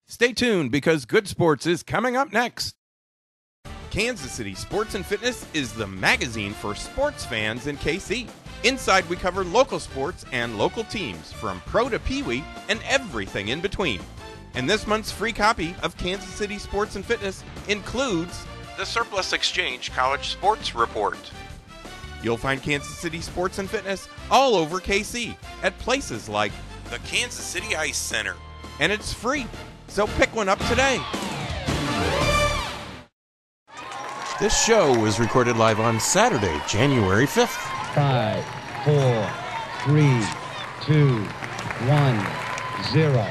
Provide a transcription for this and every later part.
Stay tuned because Good Sports is coming up next. Kansas City Sports and Fitness is the magazine for sports fans in KC. Inside, we cover local sports and local teams, from pro to peewee and everything in between. And this month's free copy of Kansas City Sports and Fitness includes the Surplus Exchange College Sports Report. You'll find Kansas City Sports and Fitness all over KC at places like the Kansas City Ice Center. And it's free, so pick one up today. This show was recorded live on Saturday, January 5th. 5, 4, 3, 2, 1, 0.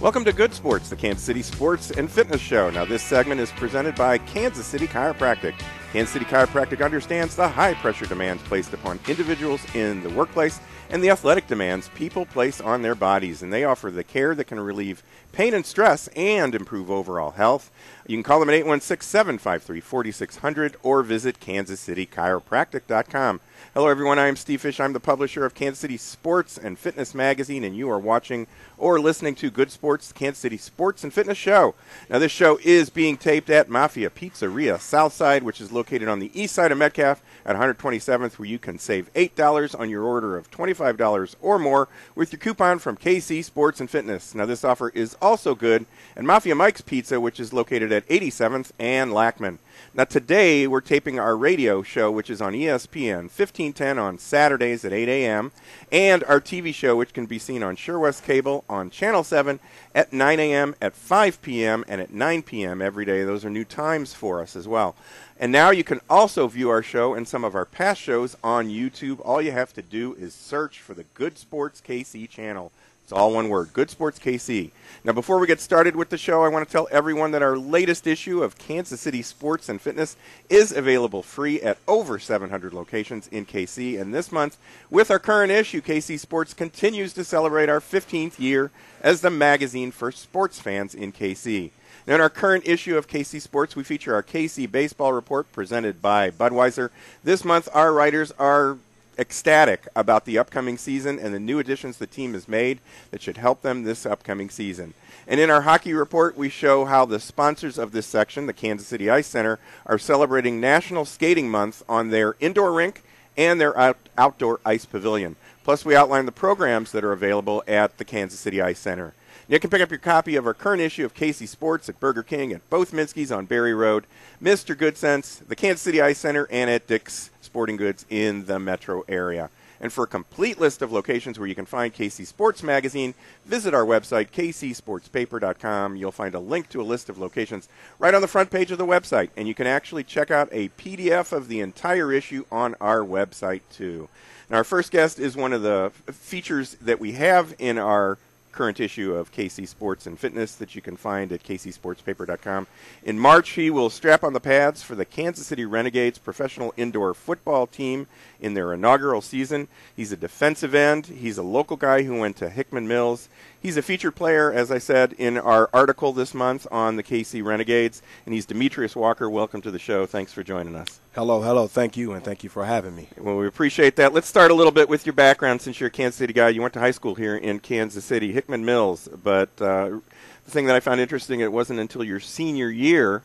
Welcome to Good Sports, the Kansas City Sports and Fitness Show. Now, this segment is presented by Kansas City Chiropractic. Kansas City Chiropractic understands the high-pressure demands placed upon individuals in the workplace and the athletic demands people place on their bodies, and they offer the care that can relieve pain and stress and improve overall health. You can call them at 816-753-4600 or visit kansascitychiropractic.com. Hello, everyone. I am Steve Fish. I'm the publisher of Kansas City Sports and Fitness Magazine, and you are watching or listening to Good Sports, the Kansas City Sports and Fitness Show. Now, this show is being taped at Mafia Pizzeria Southside, which is located on the east side of Metcalf at 127th, where you can save $8 on your order of $25 or more with your coupon from KC Sports and Fitness. Now, this offer is also good at Mafia Mike's Pizza, which is located at 87th and Lackman. Now, today we're taping our radio show, which is on ESPN 1510 on Saturdays at 8 a.m., and our TV show, which can be seen on Sure West Cable on Channel 7 at 9 a.m., at 5 p.m., and at 9 p.m. every day. Those are new times for us as well. And now you can also view our show and some of our past shows on YouTube. All you have to do is search for the Good Sports KC channel. It's all one word, Good Sports KC. Now, before we get started with the show, I want to tell everyone that our latest issue of Kansas City Sports and Fitness is available free at over 700 locations in KC. And this month, with our current issue, KC Sports continues to celebrate our 15th year as the magazine for sports fans in KC. Now, in our current issue of KC Sports, we feature our KC Baseball Report presented by Budweiser. This month, our writers are ecstatic about the upcoming season and the new additions the team has made that should help them this upcoming season. And in our hockey report, we show how the sponsors of this section, the Kansas City Ice Center, are celebrating National Skating Month on their indoor rink and their outdoor ice pavilion. Plus, we outline the programs that are available at the Kansas City Ice Center. You can pick up your copy of our current issue of KC Sports at Burger King, at both Minsky's on Berry Road, Mr. Good Sense, the Kansas City Ice Center, and at Dick's Sporting Goods in the metro area. And for a complete list of locations where you can find KC Sports Magazine, visit our website, kcsportspaper.com. You'll find a link to a list of locations right on the front page of the website, and you can actually check out a PDF of the entire issue on our website, too. Now, our first guest is one of the features that we have in our current issue of KC Sports and Fitness that you can find at kcsportspaper.com. In March, he will strap on the pads for the Kansas City Renegades professional indoor football team in their inaugural season. He's a defensive end. He's a local guy who went to Hickman Mills. He's a featured player, as I said, in our article this month on the KC Renegades, and he's Demetrios Walker. Welcome to the show. Thanks for joining us. Hello. Thank you, and thank you for having me. Well, we appreciate that. Let's start a little bit with your background since you're a Kansas City guy. You went to high school here in Kansas City, Hickman Mills, but the thing that I found interesting, it wasn't until your senior year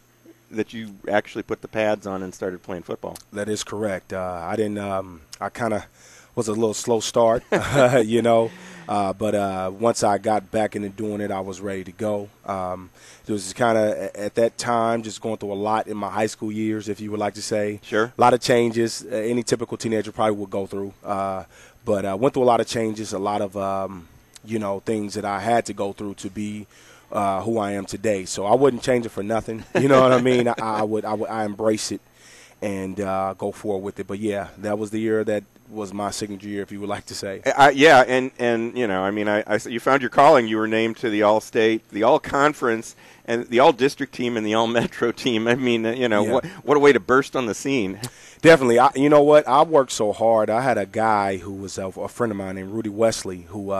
that you actually put the pads on and started playing football. That is correct. I kind of was a little slow start, but once I got back into doing it, I was ready to go. It was kind of, at that time, just going through a lot in my high school years, if you would like to say. Sure. A lot of changes. Any typical teenager probably would go through. But I went through a lot of changes, a lot of, things that I had to go through to be who I am today. So I wouldn't change it for nothing. You know what I mean? I embrace it and go forward with it. But, yeah, that was the year that was my signature year, if you would like to say. You found your calling. You were named to the All-State, the All-Conference, and the All-District team and the All-Metro team. What a way to burst on the scene. Definitely. You know what? I worked so hard. I had a guy who was a friend of mine named Rudy Wesley who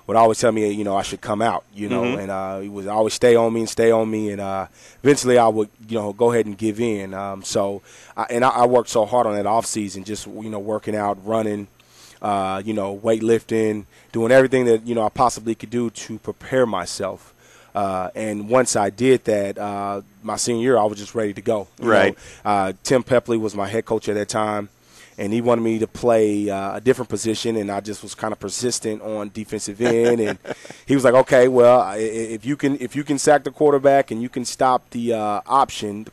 would always tell me, I should come out, and he would always stay on me, and eventually I would, go ahead and give in. I worked so hard on that off season, just, working out, running, weightlifting, doing everything that, I possibly could do to prepare myself. And once I did that, my senior year, I was just ready to go. Right. Tim Pepley was my head coach at that time, and he wanted me to play a different position, and I just was kind of persistent on defensive end. And he was like, "Okay, well, if you can sack the quarterback and you can stop the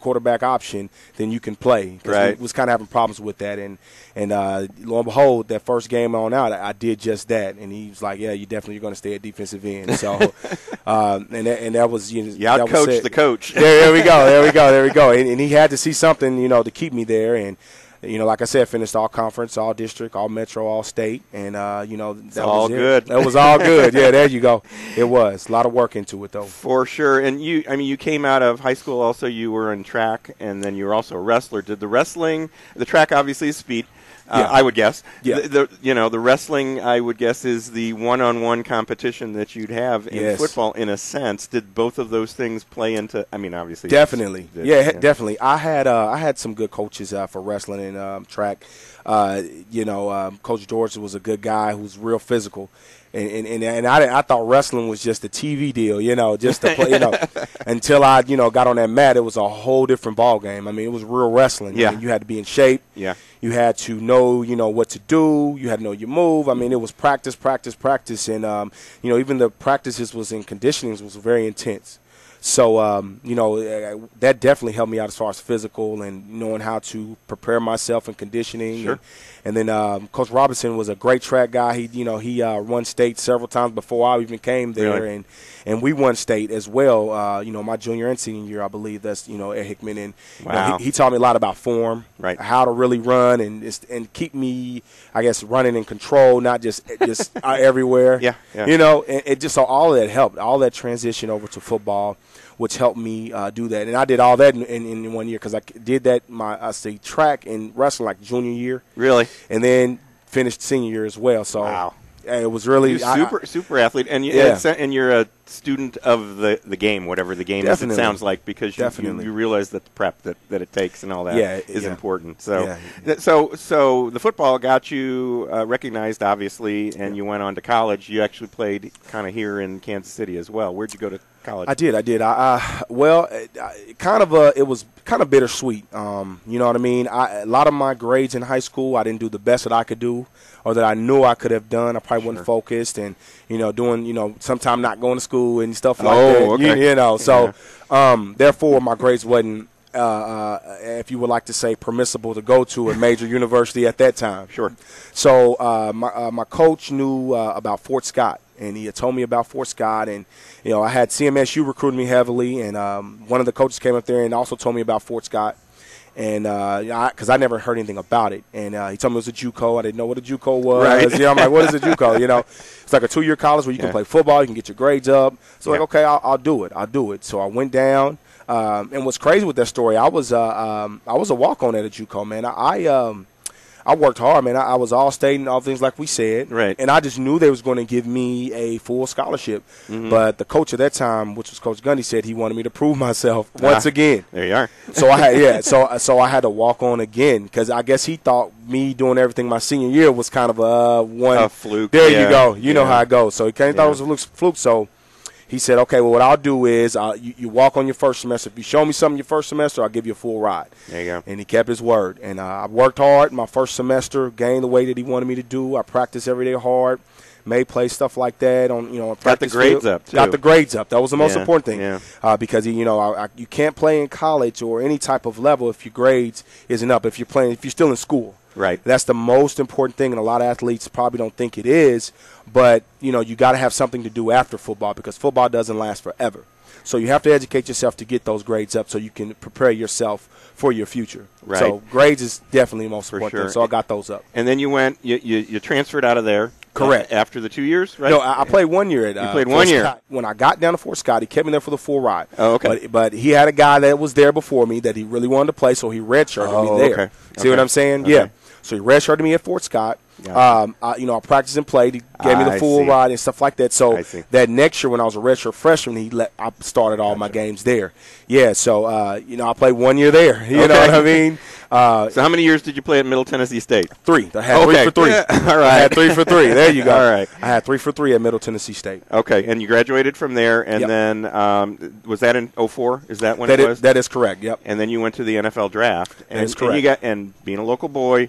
quarterback option, then you can play." Because right. he was kind of having problems with that, and lo and behold, that first game on out, I did just that. And he was like, "Yeah, you're going to stay at defensive end." So, and that was outcoached the coach. There we go. And he had to see something, to keep me there. And like I said, finished all conference, all district, all metro, all state, and that was all good. That was all good. Yeah, there you go. It was a lot of work into it, though. For sure. And you came out of high school. Also, you were in track, and then you were also a wrestler. Did the track obviously is speed. Yeah. I would guess. Yeah. The wrestling, I would guess, is the one-on-one competition that you'd have in football. In a sense, did both of those things play into? I mean, obviously, definitely. Definitely. I had some good coaches for wrestling and track. Coach George was a good guy who was real physical. And I thought wrestling was just a TV deal, just to play, until I, got on that mat. It was a whole different ball game. I mean, it was real wrestling. Yeah. I mean, you had to be in shape. Yeah. You had to know, what to do. You had to know your move. I mean, it was practice. And, even the practices was in conditionings was very intense. So, that definitely helped me out as far as physical and knowing how to prepare myself and conditioning. Sure. And then Coach Robinson was a great track guy. He won state several times before I even came there. Really? And we won state as well, my junior and senior year, I believe. That's, at Hickman. And wow. He taught me a lot about form, right, how to really run and keep me, I guess, running in control, not just everywhere. Yeah. And it just, so all of that helped, all that transition over to football, which helped me do that. And I did all that in 1 year because I did that, track and wrestling like junior year. Really? And then finished senior year as well. So wow. It was really super athlete, and you're a student of the game, whatever the game is. It sounds like, because you realize that the prep that it takes and all that is important. So so the football got you recognized, obviously, and you went on to college. You actually played kind of here in Kansas City as well. Where'd you go to college? I did. It was kind of bittersweet. You know what I mean? A lot of my grades in high school, I didn't do the best that I could do, or that I knew I could have done. I probably wasn't focused, and doing sometimes not going to school and stuff like that. Okay. So therefore my grades wasn't, if you would like to say, permissible to go to a major university at that time. Sure. So my coach knew about Fort Scott, and he had told me about Fort Scott, and I had CMSU recruiting me heavily, and one of the coaches came up there and also told me about Fort Scott. And because I never heard anything about it, and he told me it was a JUCO. I didn't know what a JUCO was. Right. I'm like, what is a JUCO? It's like a 2-year college where you can play football, you can get your grades up. So like, okay, I'll do it. So I went down, and what's crazy with that story, I was a walk-on at a JUCO, man. I worked hard, man. I was all state and all things like we said. Right. And I just knew they was going to give me a full scholarship. Mm-hmm. But the coach at that time, which was Coach Gundy, said he wanted me to prove myself once again. There you are. So I had so I had to walk on again, because I guess he thought me doing everything my senior year was kind of a fluke. There you go. You know how it goes. So he kind of thought it was a fluke. So he said, okay, well, what I'll do is you walk on your first semester. If you show me something your first semester, I'll give you a full ride. There you go. And he kept his word. And I worked hard my first semester, gained the weight that he wanted me to do. I practiced every day hard, made plays, stuff like that. Got the grades up, too. Got the grades up. That was the most important thing. Yeah. Because, you can't play in college or any type of level if your grades isn't up, if you're still in school. Right. That's the most important thing, and a lot of athletes probably don't think it is. But, you got to have something to do after football, because football doesn't last forever. So you have to educate yourself to get those grades up so you can prepare yourself for your future. Right. So grades is definitely the most important thing. So I got those up. And then you went, you transferred out of there. Correct. After the 2 years, right? No, I played 1 year at You played 1 year. Scott. When I got down to Fort Scott, he kept me there for the full ride. Oh, okay. But he had a guy that was there before me that he really wanted to play, so he redshirted me there. Okay. See what I'm saying? Okay. Yeah. So he redshirted me at Fort Scott. Gotcha. I practiced and played. He gave me the full ride and stuff like that. So that next year when I was a redshirt freshman, I started all my games there. Yeah, so, I played 1 year there. You know what I mean? So how many years did you play at Middle Tennessee State? 3. I had 3 for 3. Yeah. All right. I had 3 for 3. There you go. All right. I had 3 for 3 at Middle Tennessee State. Okay, and you graduated from there, and then was that in 2004? Is that when it was? That is correct, yep. And then you went to the NFL draft. That is correct. And being a local boy,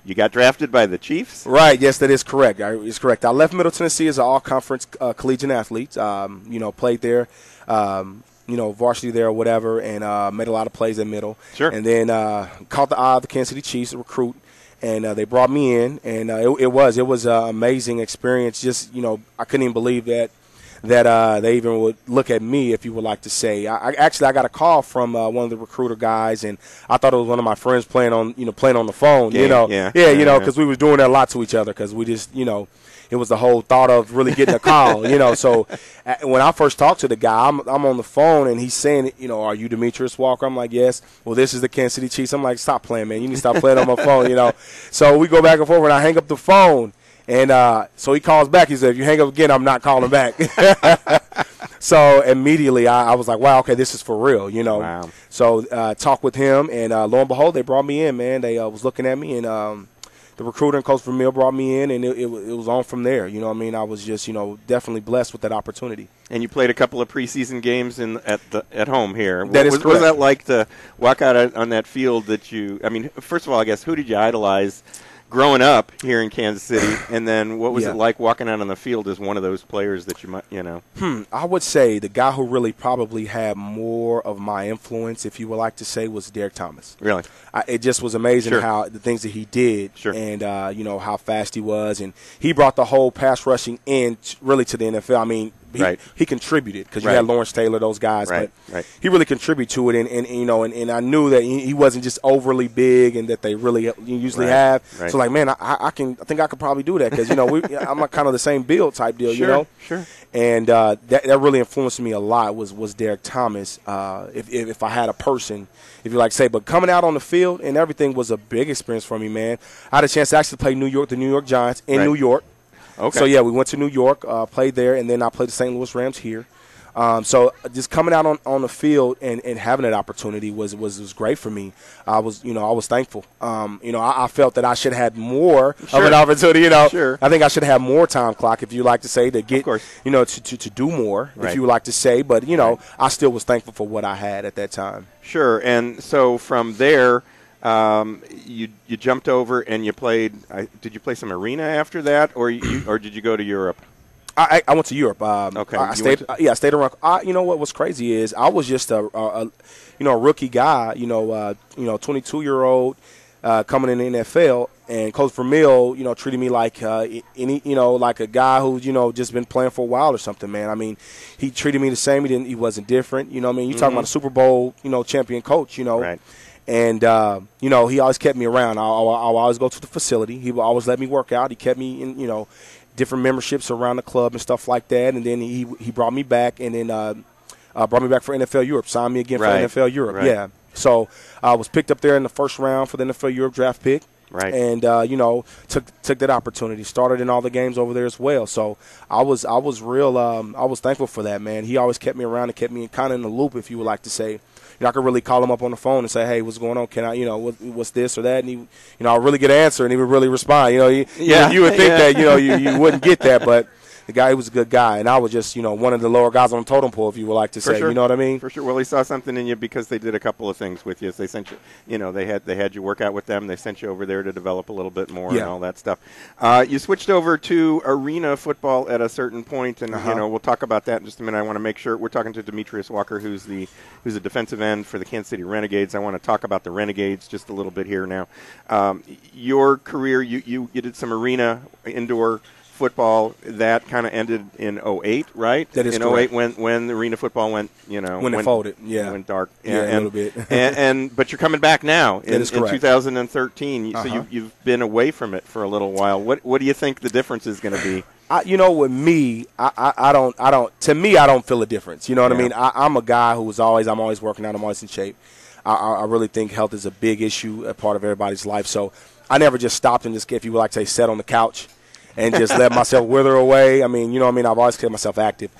you got drafted by the Chiefs? Right, yes, that is correct. It's correct. I left Middle Tennessee as an all-conference collegiate athlete, played there. Varsity there or whatever, and made a lot of plays at Middle. Sure. And then caught the eye of the Kansas City Chiefs, a recruit, and they brought me in, and it was an amazing experience. Just, I couldn't even believe that they even would look at me, if you would like to say. I got a call from one of the recruiter guys, and I thought it was one of my friends playing on the phone. Because we was doing that a lot to each other, because we just, it was the whole thought of really getting a call, So when I first talked to the guy, I'm on the phone, and he's saying, are you Demetrios Walker? I'm like, yes. Well, this is the Kansas City Chiefs. I'm like, stop playing, man. You need to stop playing on my phone, So we go back and forth, and I hang up the phone. And so he calls back. He said, if you hang up again, I'm not calling back. So immediately I was like, wow, okay, this is for real, Wow. So talked with him, and lo and behold, they brought me in, man. They was looking at me, and the recruiter and Coach Vermeil brought me in, and it was on from there. I was just, definitely blessed with that opportunity. And you played a couple of preseason games at home here. That is correct. What was that like to walk out on that field first of all, I guess, who did you idolize growing up here in Kansas City, and then what was it like walking out on the field as one of those players that you might, I would say the guy who really probably had more of my influence, if you would like to say, was Derek Thomas. Really? It just was amazing how the things that he did, and how fast he was, and he brought the whole pass rushing in really to the NFL. I mean, he contributed, because you had Lawrence Taylor, those guys, but he really contributed to it, and I knew that he wasn't just overly big, and that they really usually have. Right. So like, man, I think I could probably do that, because I'm like kind of the same build type deal, Sure. And that really influenced me a lot was Derek Thomas. If I had a person, if you like to say, but coming out on the field and everything was a big experience for me, man. I had a chance to actually play the New York Giants in New York. Okay. So, yeah, we went to New York, played there, and then I played the St. Louis Rams here. So just coming out on the field and having that opportunity was great for me. I was thankful. I felt that I should have had more of an opportunity. Sure. I think I should have more time clock, if you like to say, to get, to do more, if you like to say. But, I still was thankful for what I had at that time. Sure. And so from there, you jumped over and you played. Did you play some arena after that, or did you go to Europe? I went to Europe. Okay. I stayed around. What was crazy is I was just a rookie guy. 22-year-old coming in the NFL, and Coach Vermeil, treated me like like a guy who's just been playing for a while or something. Man, I mean, he treated me the same. He wasn't different. You talking about a Super Bowl champion coach. Right. And, he always kept me around. I'll always go to the facility. He would always let me work out. He kept me in, different memberships around the club and stuff like that. And then he brought me back, and then brought me back for NFL Europe, signed me again for NFL Europe. Right. Yeah. So I was picked up there in the first round for the NFL Europe draft pick. Right. And took that opportunity. Started in all the games over there as well. So I was real. I was thankful for that, man. He always kept me around and kept me kind of in the loop, if you would like to say. I could really call him up on the phone and say, hey, what's going on? Can I, what's this or that? And he, I'll really get an answer, and he would really respond. You would think that, you wouldn't get that, but the guy, he was a good guy, and I was just, one of the lower guys on the totem pole, if you would like to say. Sure. You know what I mean? For sure. Well, he saw something in you because they did a couple of things with you. They sent you, they had you work out with them. They sent you over there to develop a little bit more and all that stuff. You switched over to arena football at a certain point, and we'll talk about that in just a minute. I want to make sure we're talking to Demetrios Walker, who's a defensive end for the Kansas City Renegades. I want to talk about the Renegades just a little bit here now. Your career, you did some arena indoor football that kind of ended in 08, right? That is in correct. 08 when the arena football went, when it folded, went dark, a little bit. but you're coming back now in 2013. So you've been away from it for a little while. What do you think the difference is going to be? With me, I don't. To me, I don't feel a difference. You know what I mean? I'm a guy I'm always working out. I'm always in shape. I really think health is a big issue, a part of everybody's life. So I never just stopped and just, if you would like to say, sat on the couch and just let myself wither away. I mean, you know what I mean? I've always kept myself active.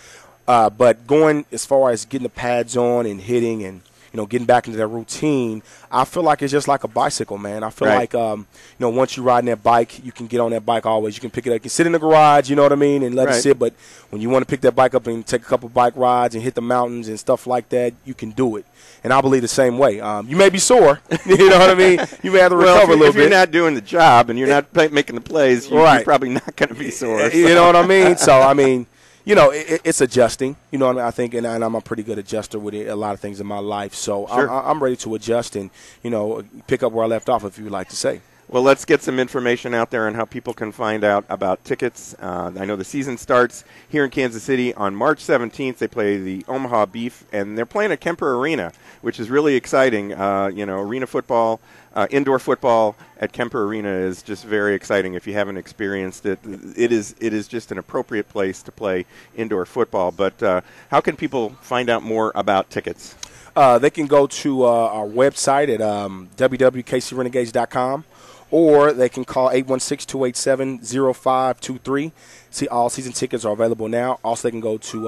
But going as far as getting the pads on and hitting and, you know, getting back into that routine, I feel like it's just like a bicycle, man. I feel like, you know, once you ride that bike, you can get on that bike always. You can pick it up. You can sit in the garage, you know what I mean, and let it sit. But when you want to pick that bike up and take a couple bike rides and hit the mountains and stuff like that, you can do it. And I believe the same way. You may be sore, you know what I mean? You may have to recover a little bit. If you're not doing the job and you're not making the plays, you're probably not going to be sore. So. You know what I mean? So, I mean, you know, it's adjusting. You know what I mean? I think, and I'm a pretty good adjuster with a lot of things in my life. So I'm ready to adjust and, you know, pick up where I left off, if you would like to say. Well, let's get some information out there on how people can find out about tickets. I know the season starts here in Kansas City on March 17th. They play the Omaha Beef, and they're playing at Kemper Arena, which is really exciting. You know, arena football, indoor football at Kemper Arena is just very exciting. If you haven't experienced it, it is just an appropriate place to play indoor football. But how can people find out more about tickets? They can go to our website at www.kcrenegades.com. Or they can call 816-287-0523. See, all season tickets are available now. Also, they can go to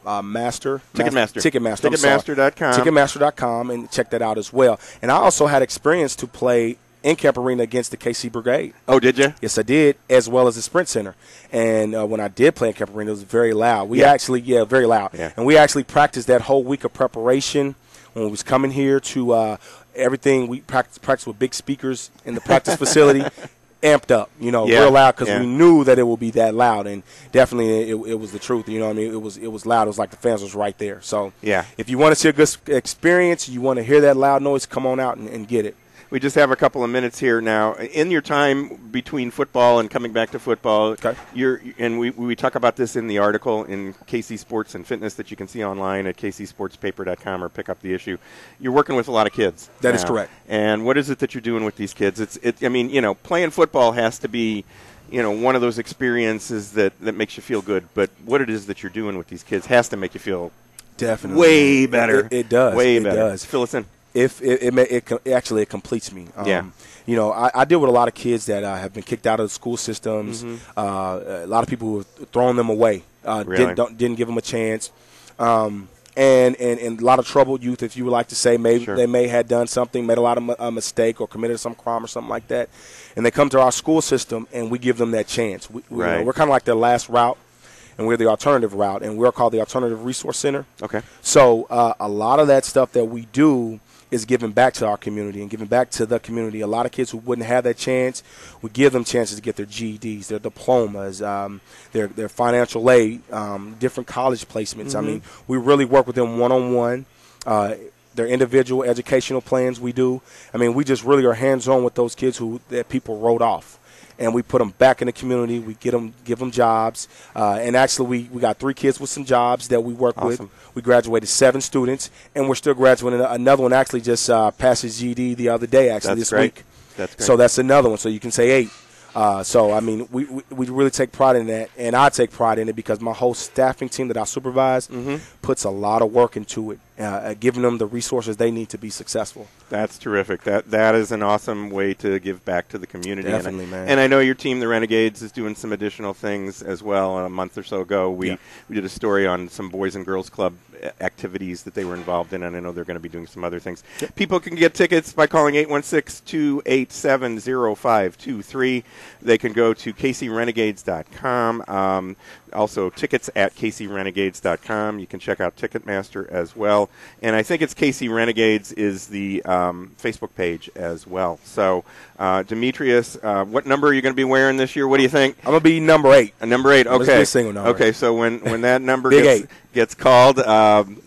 Ticketmaster.com and check that out as well. And I also had experience to play in Camp Arena against the KC Brigade. Oh, did you? Yes, I did, as well as the Sprint Center. And when I did play in Camp Arena, it was very loud. Very loud. Yeah. And we actually practiced that whole week of preparation when we was coming here to everything. We practiced with big speakers in the practice facility, amped up, you know, real loud, because we knew that it would be that loud, and definitely it was the truth. You know what I mean? It was loud. It was like the fans was right there. So if you want to see a good experience, you want to hear that loud noise, come on out and get it. We just have a couple of minutes here now. In your time between football and coming back to football, we talk about this in the article in KC Sports and Fitness that you can see online at kcsportspaper.com or pick up the issue. You're working with a lot of kids. That is correct. And what is it that you're doing with these kids? I mean, you know, playing football has to be, you know, one of those experiences that makes you feel good. But what it is that you're doing with these kids has to make you feel way better. It does. Way better. It does. Fill us in. It completes me. You know, I deal with a lot of kids that have been kicked out of the school systems. A lot of people who have thrown them away, didn't give them a chance, and a lot of troubled youth, if you would like to say. Maybe they may have done something, made a lot of a mistake, or committed some crime or something like that, and they come to our school system, and we give them that chance. We're kind of like their last route. And we're the alternative route, and we're called the Alternative Resource Center. Okay. So a lot of that stuff that we do is giving back to our community and giving back to the community. A lot of kids who wouldn't have that chance, we give them chances to get their GEDs, their diplomas, their financial aid, different college placements. I mean, we really work with them one-on-one. Their individual educational plans we do. I mean, we just really are hands-on with those kids that people wrote off. And we put them back in the community. We give them jobs. And actually, we got 3 kids with some jobs that we work with. We graduated 7 students, and we're still graduating. Another one actually just passed his GED the other day, this week. That's great. So that's another one. So you can say 8. So, I mean, we really take pride in that, and I take pride in it because my whole staffing team that I supervise puts a lot of work into it, giving them the resources they need to be successful. That's terrific. That is an awesome way to give back to the community. Definitely, man. And I know your team, the Renegades, is doing some additional things as well. A month or so ago, we did a story on some Boys and Girls Club activities that they were involved in, and I know they're going to be doing some other things. People can get tickets by calling 816-287-0523. They can go to kcrenegades.com. Also, tickets at kcrenegades.com. You can check out Ticketmaster as well. And I think it's KC Renegades is the Facebook page as well. So, Demetrios, what number are you going to be wearing this year? What do you think? I'm going to be number 8. Number 8, okay. Let's single number. Okay, so when that number gets called,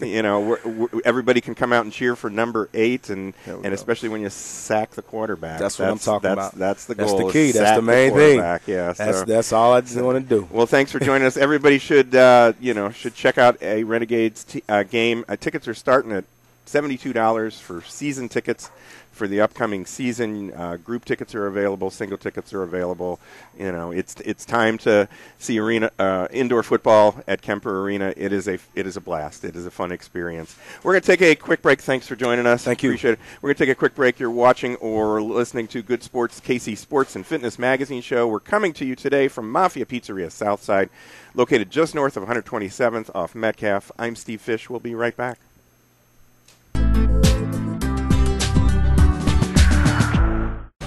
you know, everybody can come out and cheer for number 8, and especially when you sack the quarterback. That's what I'm talking about. That's the goal. That's the key. That's the main thing. Yeah, that's all I want to do. Well, thanks for joining us. Everybody should check out a Renegades game. Tickets are starting at $72 for season tickets for the upcoming season. Group tickets are available. Single tickets are available. You know, it's time to see indoor football at Kemper Arena. It is a blast. It is a fun experience. We're going to take a quick break. Thanks for joining us. Thank you. Appreciate it. We're going to take a quick break. You're watching or listening to Good Sports, KC Sports and Fitness Magazine Show. We're coming to you today from Mafia Pizzeria Southside, located just north of 127th off Metcalf. I'm Steve Fish. We'll be right back.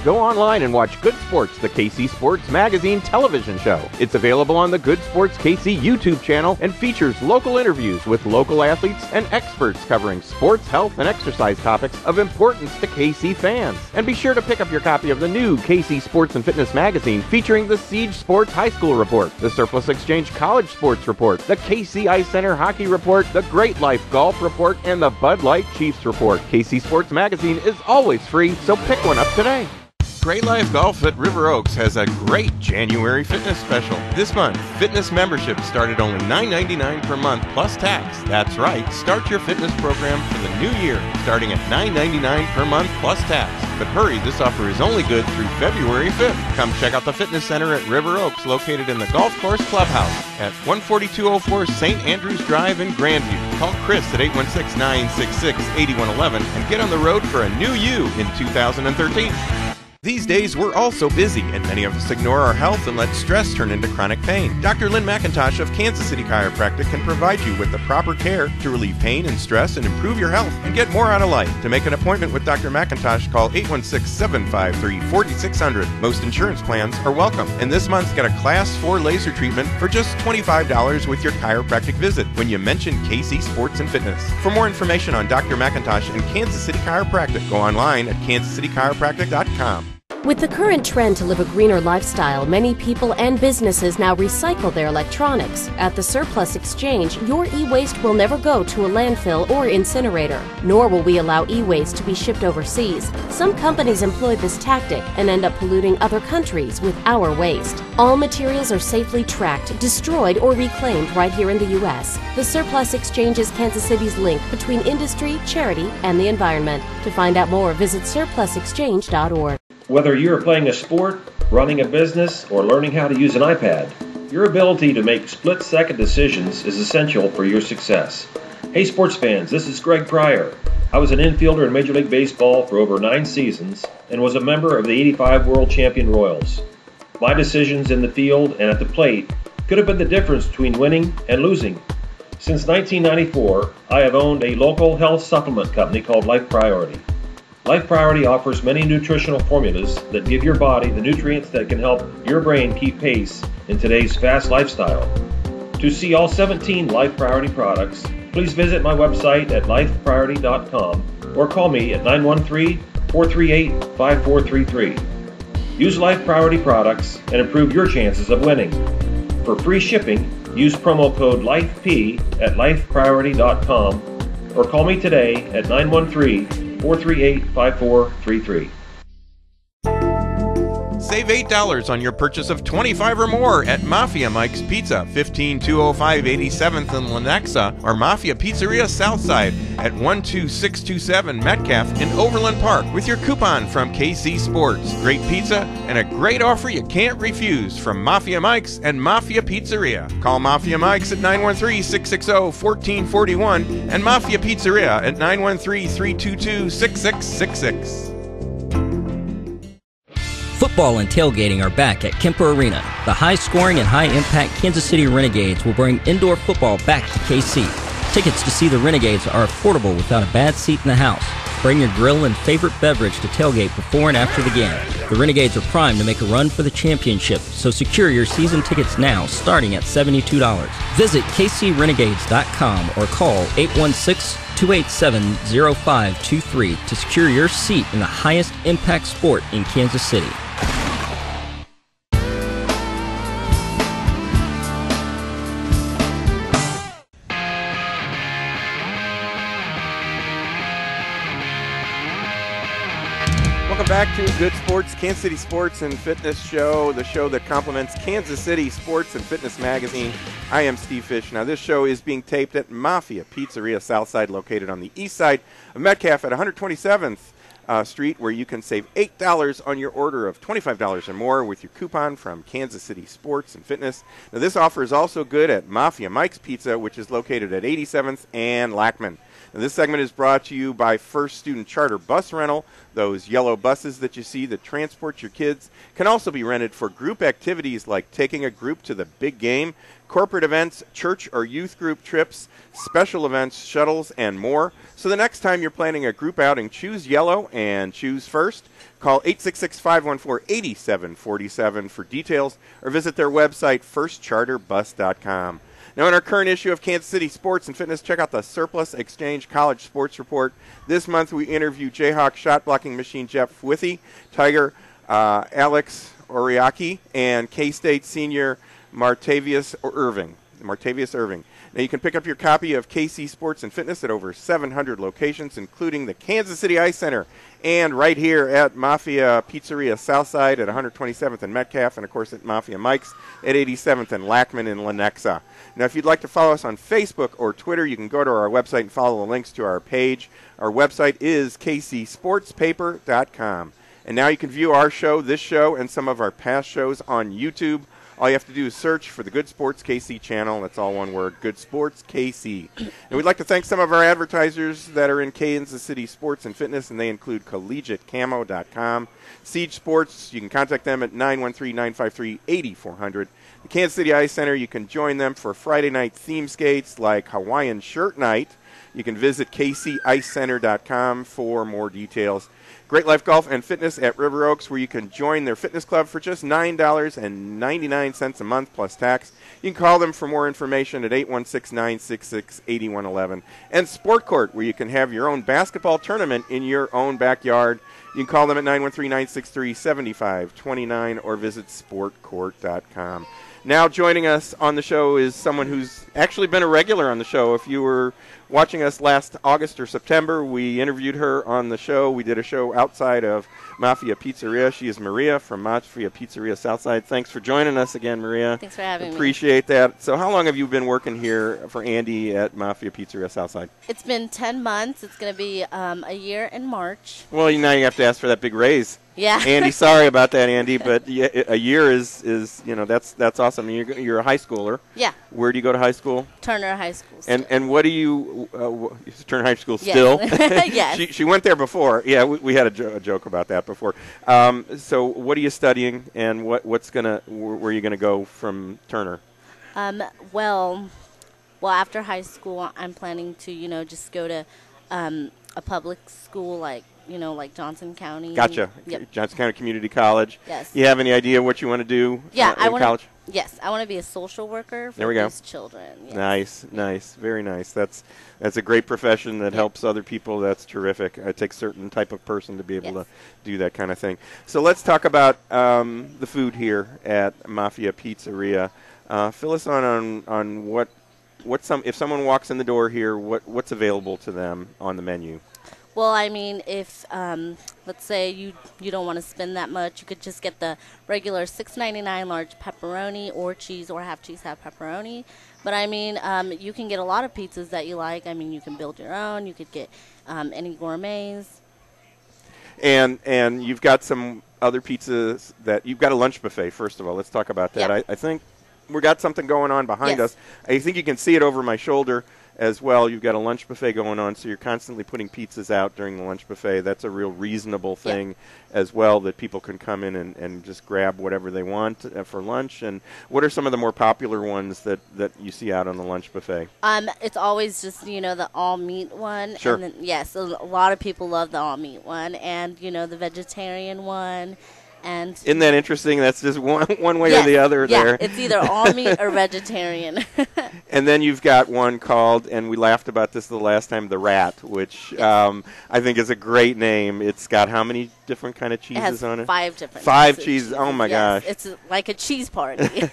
Go online and watch Good Sports, the KC Sports Magazine television show. It's available on the Good Sports KC YouTube channel and features local interviews with local athletes and experts covering sports, health, and exercise topics of importance to KC fans. And be sure to pick up your copy of the new KC Sports and Fitness Magazine featuring the Siege Sports High School Report, the Surplus Exchange College Sports Report, the KC Ice Center Hockey Report, the Great Life Golf Report, and the Bud Light Chiefs Report. KC Sports Magazine is always free, so pick one up today. Great Life Golf at River Oaks has a great January fitness special. This month, fitness memberships start at only $9.99 per month plus tax. That's right, start your fitness program for the new year, starting at $9.99 per month plus tax. But hurry, this offer is only good through February 5th. Come check out the fitness center at River Oaks, located in the Golf Course Clubhouse at 14204 St. Andrews Drive in Grandview. Call Chris at 816-966-8111 and get on the road for a new you in 2013. These days, we're all so busy, and many of us ignore our health and let stress turn into chronic pain. Dr. Lynn McIntosh of Kansas City Chiropractic can provide you with the proper care to relieve pain and stress and improve your health and get more out of life. To make an appointment with Dr. McIntosh, call 816-753-4600. Most insurance plans are welcome. And this month, get a Class 4 laser treatment for just $25 with your chiropractic visit when you mention KC Sports and Fitness. For more information on Dr. McIntosh and Kansas City Chiropractic, go online at kansascitychiropractic.com. With the current trend to live a greener lifestyle, many people and businesses now recycle their electronics. At the Surplus Exchange, your e-waste will never go to a landfill or incinerator, nor will we allow e-waste to be shipped overseas. Some companies employ this tactic and end up polluting other countries with our waste. All materials are safely tracked, destroyed, or reclaimed right here in the U.S. The Surplus Exchange is Kansas City's link between industry, charity, and the environment. To find out more, visit surplusexchange.org. Whether you are playing a sport, running a business, or learning how to use an iPad, your ability to make split-second decisions is essential for your success. Hey sports fans, this is Greg Pryor. I was an infielder in Major League Baseball for over 9 seasons and was a member of the '85 World Champion Royals. My decisions in the field and at the plate could have been the difference between winning and losing. Since 1994, I have owned a local health supplement company called Life Priority. Life Priority offers many nutritional formulas that give your body the nutrients that can help your brain keep pace in today's fast lifestyle. To see all 17 Life Priority products, please visit my website at lifepriority.com or call me at 913-438-5433. Use Life Priority products and improve your chances of winning. For free shipping, use promo code LIFEP at lifepriority.com or call me today at 913-438-5433. Save $8 on your purchase of $25 or more at Mafia Mike's Pizza, 15205 87th in Lenexa, or Mafia Pizzeria Southside at 12627 Metcalf in Overland Park with your coupon from KC Sports. Great pizza and a great offer you can't refuse from Mafia Mike's and Mafia Pizzeria. Call Mafia Mike's at 913-660-1441 and Mafia Pizzeria at 913-322-6666. Football and tailgating are back at Kemper Arena. The high-scoring and high-impact Kansas City Renegades will bring indoor football back to KC. Tickets to see the Renegades are affordable without a bad seat in the house. Bring your grill and favorite beverage to tailgate before and after the game. The Renegades are primed to make a run for the championship, so secure your season tickets now, starting at $72. Visit kcrenegades.com or call 816-287-0523 to secure your seat in the highest impact sport in Kansas City. Welcome Welcome back to Good Sports, Kansas City Sports and Fitness Show, the show that complements Kansas City Sports and Fitness Magazine. I am Steve Fish. Now, this show is being taped at Mafia Pizzeria Southside, located on the east side of Metcalf at 127th Street, where you can save $8 on your order of $25 or more with your coupon from Kansas City Sports and Fitness. Now, this offer is also good at Mafia Mike's Pizza, which is located at 87th and Lackman. Now, this segment is brought to you by First Student Charter Bus Rental. Those yellow buses that you see that transport your kids can also be rented for group activities like taking a group to the big game, corporate events, church or youth group trips, special events, shuttles, and more. So the next time you're planning a group outing, choose yellow and choose First. Call 866-514-8747 for details or visit their website, firstcharterbus.com. Now, in our current issue of Kansas City Sports and Fitness, check out the Surplus Exchange College Sports Report. This month, we interview Jayhawk shot blocking machine Jeff Withy, Tiger Alex Oriaki, and K-State senior Martavius Irving. Now, you can pick up your copy of KC Sports and Fitness at over 700 locations, including the Kansas City Ice Center and right here at Mafia Pizzeria Southside at 127th and Metcalf, and, of course, at Mafia Mike's at 87th and Lackman in Lenexa. Now, if you'd like to follow us on Facebook or Twitter, you can go to our website and follow the links to our page. Our website is kcsportspaper.com. And now you can view our show, this show, and some of our past shows on YouTube. All you have to do is search for the Good Sports KC channel. That's all one word, Good Sports KC. And we'd like to thank some of our advertisers that are in Kansas City Sports and Fitness, and they include CollegiateCamo.com, Siege Sports. You can contact them at 913-953-8400. The Kansas City Ice Center, you can join them for Friday night theme skates like Hawaiian Shirt Night. You can visit kcicecenter.com for more details. Great Life Golf and Fitness at River Oaks, where you can join their fitness club for just $9.99 a month plus tax. You can call them for more information at 816-966-8111. And Sport Court, where you can have your own basketball tournament in your own backyard. You can call them at 913-963-7529 or visit sportcourt.com. Now joining us on the show is someone who's actually been a regular on the show. If you were watching us last August or September, we interviewed her on the show. We did a show outside of Mafia Pizzeria. She is Maria from Mafia Pizzeria Southside. Thanks for joining us again, Maria. Thanks for having me. Appreciate that. So how long have you been working here for Andy at Mafia Pizzeria Southside? It's been 10 months. It's going to be a year in March. Well, now you have to ask for that big raise. Yeah. Andy, sorry about that, Andy, but a year is that's awesome. You're a high schooler. Yeah. Where do you go to high school? Turner High School. Still. And what do you Turner High School still? Yes. She went there before. Yeah, we had a joke about that before. So what are you studying, and where are you gonna go from Turner? Well, after high school, I'm planning to just go to a public school like Johnson County. Gotcha. Yep. Johnson County Community College. Yes. You have any idea what you want to do in college? Yes, I want to be a social worker for there we go. these children. Yes. Nice, very nice. That's a great profession that helps other people. That's terrific. It takes a certain type of person to be able to do that kind of thing. So let's talk about the food here at Mafia Pizzeria. Fill us on if someone walks in the door here, what's available to them on the menu? Well, I mean, if let's say you don't want to spend that much, you could just get the regular $6.99 large pepperoni or cheese or half cheese, half pepperoni. But I mean, you can get a lot of pizzas that you like. I mean, you can build your own. You could get any gourmets. And you've got some other pizzas that you've got a lunch buffet. First of all, let's talk about that. Yep. I think we got something going on behind us. I think you can see it over my shoulder as well. You've got a lunch buffet going on, so you're constantly putting pizzas out during the lunch buffet. That's a real reasonable thing as well, that people can come in and just grab whatever they want for lunch. And what are some of the more popular ones that you see out on the lunch buffet? It's always just, the all-meat one. Sure. And then, yes, a lot of people love the all-meat one and, the vegetarian one. And isn't that interesting? That's just one way or the other there. Yeah, it's either all meat or vegetarian. And then you've got one called, and we laughed about this the last time, the Rat, which I think is a great name. It's got how many different kind of cheeses on it? 5 different. 5 cheeses. Oh my gosh! It's like a cheese party.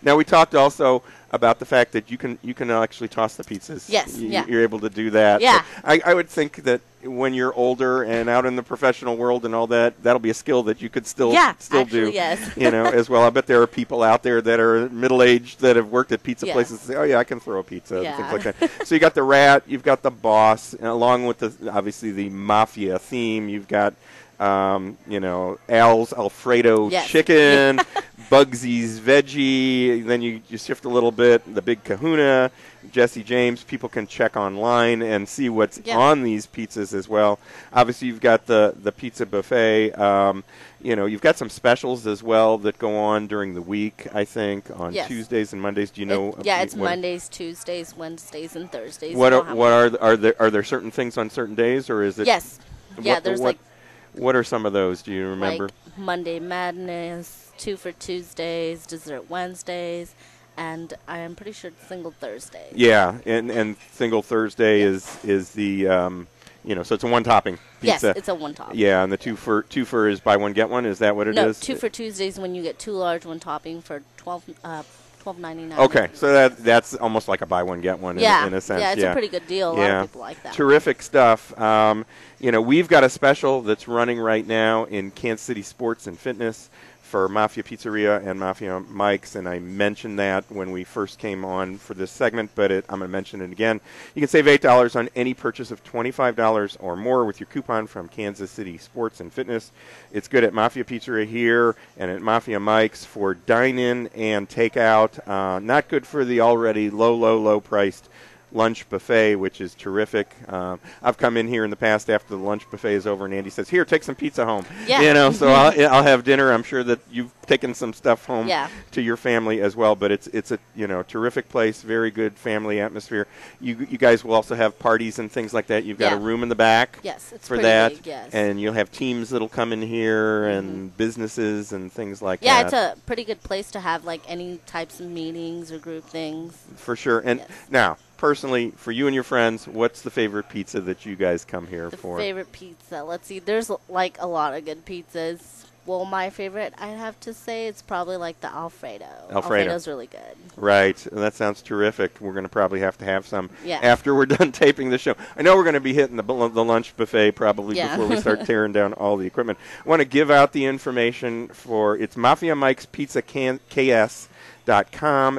Now we talked also about the fact that you can actually toss the pizzas. Yes, yeah. You're able to do that. Yeah. So I would think that when you're older and out in the professional world and all that, that'll be a skill that you could still actually, do. Yes. As well. I bet there are people out there that are middle-aged that have worked at pizza Yes. places and say, oh, yeah, I can throw a pizza, Yeah. things like that. So you got the Rat, you've got the Boss, and along with obviously the Mafia theme, you've got Al's Alfredo Yes. chicken, Bugsy's veggie, then you shift a little bit, the Big Kahuna, Jesse James. People can check online and see what's on these pizzas as well. Obviously, you've got the pizza buffet. You've got some specials as well that go on during the week, I think, on Tuesdays and Mondays. Do you know? It's Mondays, Tuesdays, Wednesdays, and Thursdays. What are there certain things on certain days, or is it? Yes. There's what are some of those? Do you remember? Like Monday Madness, 2 for Tuesdays, Dessert Wednesdays, and I am pretty sure it's Single Thursday. Yeah, and Single Thursday is the so it's a one topping pizza. Yes, it's a one topping. Yeah, and the two for is buy one get one. Is that what it is? No, 2 for Tuesdays when you get 2 large, 1 topping for $12.99. Okay, so that's almost like a buy one get one in a sense. Yeah, it's a pretty good deal. A lot of people like that. Terrific stuff. We've got a special that's running right now in Kansas City Sports and Fitness for Mafia Pizzeria and Mafia Mike's, and I mentioned that when we first came on for this segment, but I'm going to mention it again. You can save $8 on any purchase of $25 or more with your coupon from Kansas City Sports and Fitness. It's good at Mafia Pizzeria here and at Mafia Mike's for dine-in and takeout. Not good for the already low-priced lunch buffet, which is terrific. I've come in here in the past after the lunch buffet is over, and Andy says, "Here, take some pizza home." Yeah. So I'll have dinner. I'm sure that you've taken some stuff home to your family as well. But it's a terrific place, very good family atmosphere. You guys will also have parties and things like that. You've got a room in the back. Yes, it's for pretty that. big, yes. And you'll have teams that'll come in here and businesses and things like that. Yeah, it's a pretty good place to have like any types of meetings or group things. For sure. And now, personally, for you and your friends, what's the favorite pizza that you guys come here for? The favorite pizza. Let's see. There's like a lot of good pizzas. Well, my favorite, I'd have to say, it's probably like the Alfredo. Alfredo's really good. Right. That sounds terrific. We're going to probably have to have some after we're done taping the show. I know we're going to be hitting the lunch buffet probably before we start tearing down all the equipment. I want to give out the information for it's Mafia Mike's Pizza KS.com.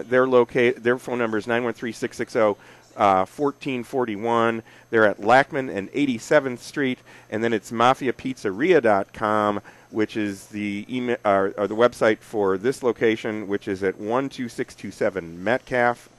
Their phone number is 913-660-1441. They're at Lackman and 87th Street, and then it's MafiaPizzeria.com, which is the email or the website for this location, which is at 12627 Metcalf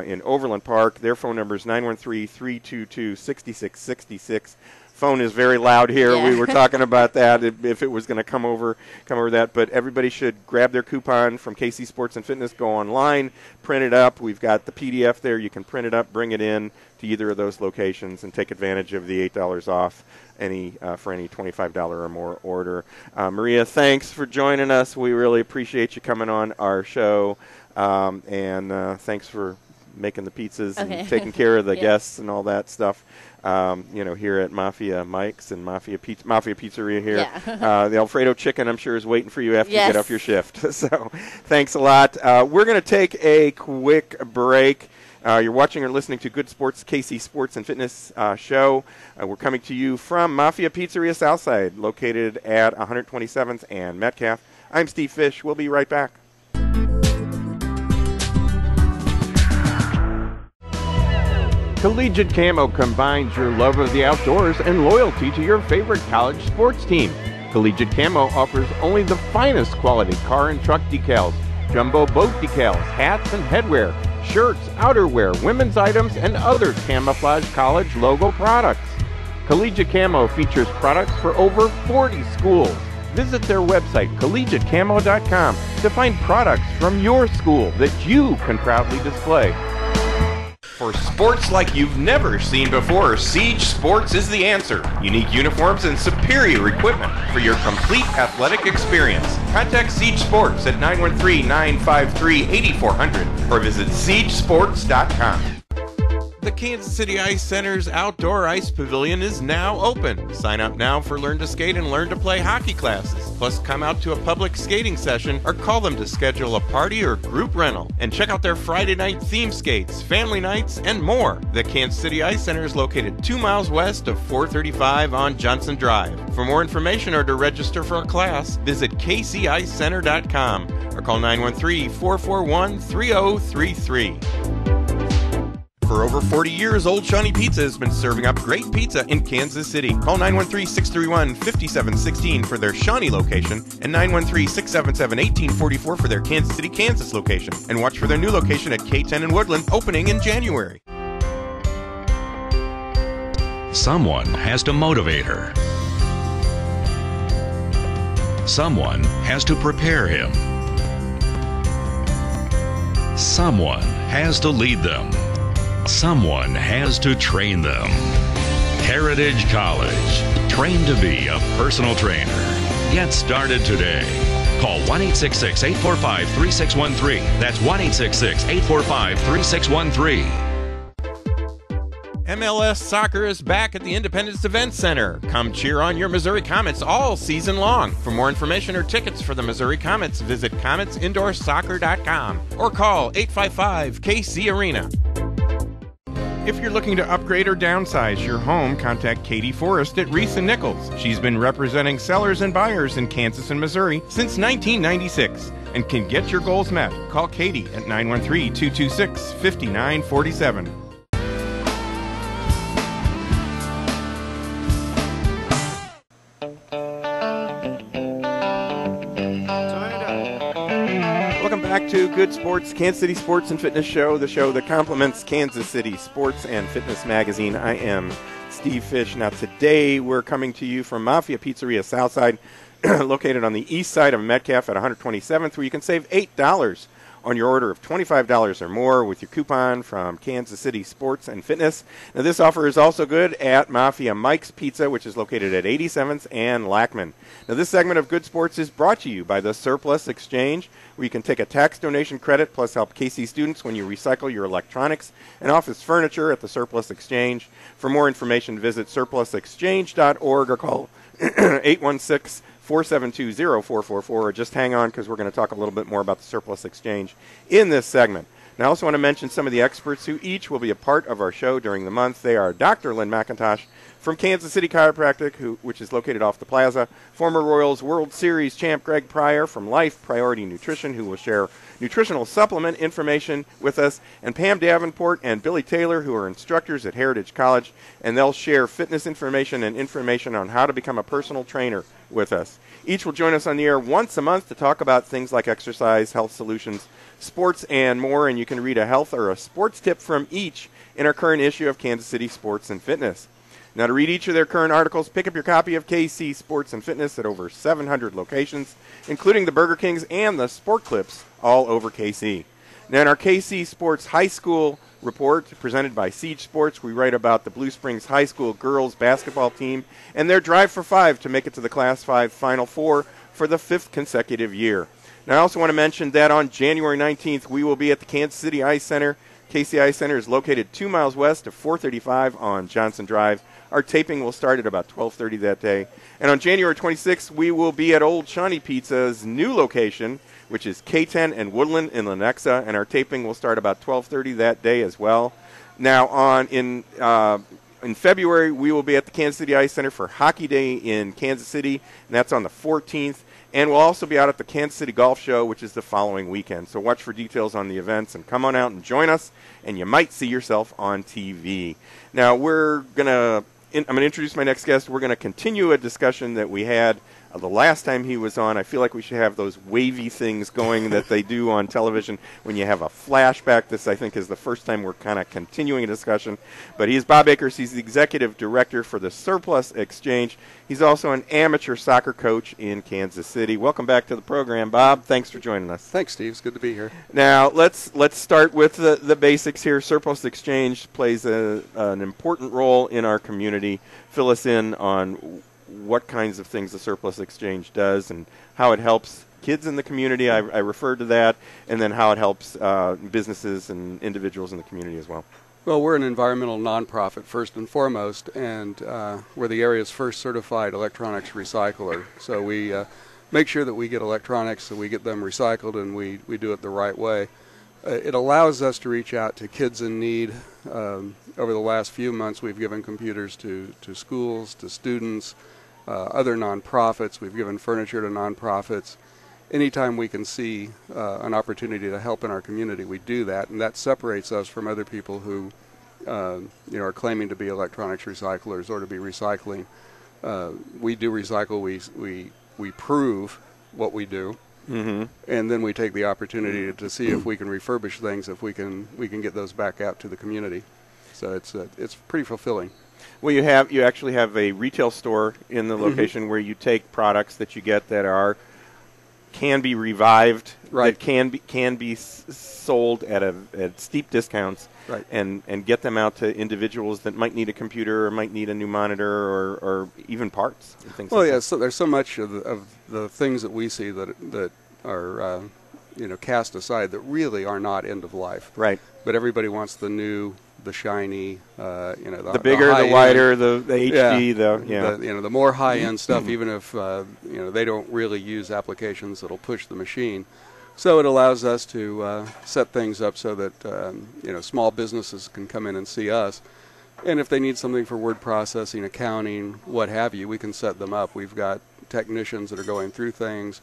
in Overland Park. Their phone number is 913-322-6666. Phone is very loud here. We were talking about that if it was going to come over that. But everybody should grab their coupon from KC Sports and Fitness, go online, print it up. We've got the PDF there. You can print it up, bring it in to either of those locations, and take advantage of the $8 off for any $25 or more order. Maria, thanks for joining us. We really appreciate you coming on our show, and thanks for making the pizzas and taking care of the guests and all that stuff. Here at Mafia Mike's and Mafia Pizzeria here. Yeah. The Alfredo chicken, I'm sure, is waiting for you after you get off your shift. So thanks a lot. We're going to take a quick break. You're watching or listening to Good Sports, KC Sports and Fitness show. We're coming to you from Mafia Pizzeria Southside, located at 127th and Metcalf. I'm Steve Fish. We'll be right back. Collegiate Camo combines your love of the outdoors and loyalty to your favorite college sports team. Collegiate Camo offers only the finest quality car and truck decals, jumbo boat decals, hats and headwear, shirts, outerwear, women's items, and other camouflage college logo products. Collegiate Camo features products for over 40 schools. Visit their website, collegiatecamo.com, to find products from your school that you can proudly display. For sports like you've never seen before, Siege Sports is the answer. Unique uniforms and superior equipment for your complete athletic experience. Contact Siege Sports at 913-953-8400 or visit SiegeSports.com. The Kansas City Ice Center's outdoor ice pavilion is now open. Sign up now for Learn to Skate and Learn to Play hockey classes. Plus, come out to a public skating session or call them to schedule a party or group rental. And check out their Friday night theme skates, family nights, and more. The Kansas City Ice Center is located 2 miles west of 435 on Johnson Drive. For more information or to register for a class, visit kcicecenter.com or call 913-441-3033. For over 40 years, Old Shawnee Pizza has been serving up great pizza in Kansas City. Call 913-631-5716 for their Shawnee location and 913-677-1844 for their Kansas City, Kansas location. And watch for their new location at K10 in Woodland, opening in January. Someone has to motivate her. Someone has to prepare him. Someone has to lead them. Someone has to train them. Heritage College. Train to be a personal trainer. Get started today. Call 1-866-845-3613. That's 1-866-845-3613. MLS Soccer is back at the Independence Event Center. Come cheer on your Missouri Comets all season long. For more information or tickets for the Missouri Comets, visit CometsIndoorSoccer.com or call 855-KC Arena. If you're looking to upgrade or downsize your home, contact Katie Forrest at Reese & Nichols. She's been representing sellers and buyers in Kansas and Missouri since 1996 and can get your goals met. Call Katie at 913-226-5947. Welcome back to Good Sports, Kansas City Sports and Fitness Show, the show that complements Kansas City Sports and Fitness Magazine. I am Steve Fish. Now today we're coming to you from Mafia Pizzeria Southside, located on the east side of Metcalf at 127th, where you can save $8 on your order of $25 or more with your coupon from Kansas City Sports and Fitness. Now this offer is also good at Mafia Mike's Pizza, which is located at 87th and Lackman. Now this segment of Good Sports is brought to you by the Surplus Exchange, where you can take a tax donation credit plus help KC students when you recycle your electronics and office furniture at the Surplus Exchange. For more information, visit surplusexchange.org or call 816-472-0444, or just hang on because we're going to talk a little bit more about the Surplus Exchange in this segment. Now, I also want to mention some of the experts who each will be a part of our show during the month. They are Dr. Lynn McIntosh from Kansas City Chiropractic, which is located off the plaza, former Royals World Series champ Greg Pryor from Life Priority Nutrition, who will share nutritional supplement information with us, and Pam Davenport and Billy Taylor, who are instructors at Heritage College, and they'll share fitness information and information on how to become a personal trainer with us. Each will join us on the air once a month to talk about things like exercise, health solutions, sports, and more, and you can read a health or a sports tip from each in our current issue of Kansas City Sports and Fitness. Now, to read each of their current articles, pick up your copy of KC Sports and Fitness at over 700 locations, including the Burger Kings and the Sport Clips all over KC. Now, in our KC Sports High School report presented by Siege Sports, we write about the Blue Springs High School girls basketball team and their drive for 5 to make it to the Class 5 Final Four for the 5th consecutive year. Now, I also want to mention that on January 19th, we will be at the Kansas City Ice Center. KC Ice Center is located 2 miles west of 435 on Johnson Drive. Our taping will start at about 12:30 that day. And on January 26th, we will be at Old Shawnee Pizza's new location, which is K10 and Woodland in Lenexa, and our taping will start about 12:30 that day as well. Now, in February, we will be at the Kansas City Ice Center for Hockey Day in Kansas City, and that's on the 14th. And we'll also be out at the Kansas City Golf Show, which is the following weekend. So watch for details on the events and come on out and join us, and you might see yourself on TV. Now, I'm going to introduce my next guest. We're going to continue a discussion that we had the last time he was on. I feel like we should have those wavy things going that they do on television when you have a flashback. This, I think, is the first time we're kind of continuing a discussion. But he's Bob Akers. He's the executive director for the Surplus Exchange. He's also an amateur soccer coach in Kansas City. Welcome back to the program, Bob. Thanks for joining us. Thanks, Steve. It's good to be here. Now, let's start with the basics here. Surplus Exchange plays an important role in our community. Fill us in on what kinds of things the Surplus Exchange does and how it helps kids in the community. I referred to that, and then how it helps businesses and individuals in the community as well. Well, we're an environmental nonprofit first and foremost, and we're the area's first certified electronics recycler. So we make sure that we get electronics, so we get them recycled, and we do it the right way. It allows us to reach out to kids in need. Over the last few months, we've given computers to schools, to students, other nonprofits. We've given furniture to nonprofits. Anytime we can see an opportunity to help in our community, we do that, and that separates us from other people who are claiming to be electronics recyclers or to be recycling. We do recycle. We prove what we do, and then we take the opportunity to see if we can refurbish things, if we can get those back out to the community. So it's pretty fulfilling. Well, you actually have a retail store in the location where you take products that you get that can be revived, right? That can be sold at steep discounts, right? And get them out to individuals that might need a computer or might need a new monitor or even parts and things. Well, yeah. So there's so much of the things that we see that are cast aside that really are not end of life, right? But everybody wants the new, the shiny, the bigger, the wider, the HD, the more high-end stuff. Even if they don't really use applications that'll push the machine, so it allows us to set things up so that small businesses can come in and see us, and if they need something for word processing, accounting, what have you, we can set them up. We've got technicians that are going through things.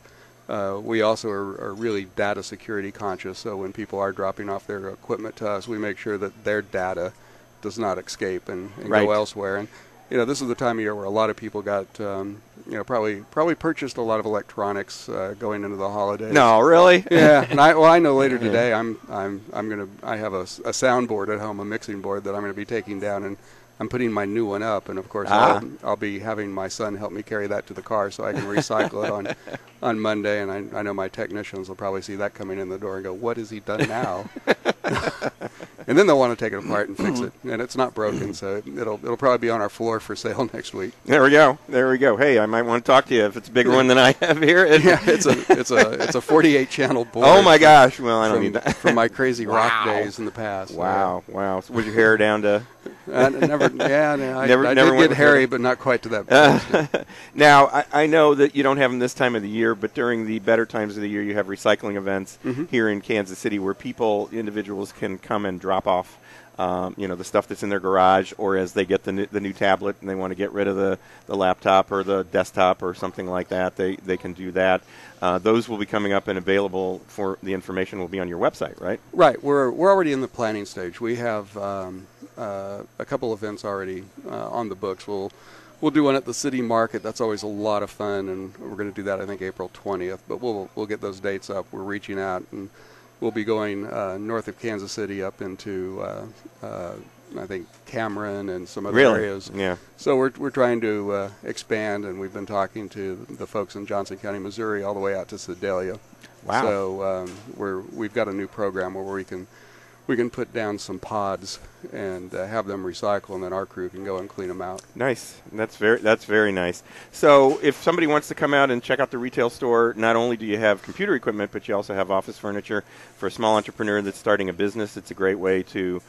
We also are really data security conscious, so when people are dropping off their equipment to us, we make sure that their data does not escape and right. go elsewhere. And this is the time of year where a lot of people got probably purchased a lot of electronics going into the holidays. No, really? Yeah. And I know later today I have a soundboard at home, a mixing board that I'm going to be taking down, and I'm putting my new one up, and of course I'll be having my son help me carry that to the car so I can recycle it on Monday, and I know my technicians will probably see that coming in the door and go, what has he done now? And then they'll want to take it apart and fix it, and it's not broken, so it'll probably be on our floor for sale next week. There we go. Hey, I might want to talk to you if it's a bigger one than I have here. Yeah, it's a 48 channel board. Oh my gosh! Well, I don't need that from my crazy rock days in the past. Wow. So was your hair down to? I did get hairy, but not quite to that point. Now, I know that you don't have them this time of the year, but during the better times of the year, you have recycling events here in Kansas City where individuals can come and drop off the stuff that's in their garage, or as they get the new tablet and they want to get rid of the laptop or the desktop or something like that, they can do that. Those will be coming up and available. For the information will be on your website, right? Right. We're already in the planning stage. We have a couple events already on the books. We'll do one at the city market. That's always a lot of fun, and we're going to do that, I think, April 20th. But we'll get those dates up. We're reaching out, and we'll be going north of Kansas City up into I think Cameron and some other areas. Yeah. So we're trying to expand, and we've been talking to the folks in Johnson County, Missouri, all the way out to Sedalia. Wow. So we've got a new program where we can put down some pods and have them recycle, and then our crew can go and clean them out. Nice. That's very nice. So if somebody wants to come out and check out the retail store, not only do you have computer equipment, but you also have office furniture. For a small entrepreneur that's starting a business, it's a great way to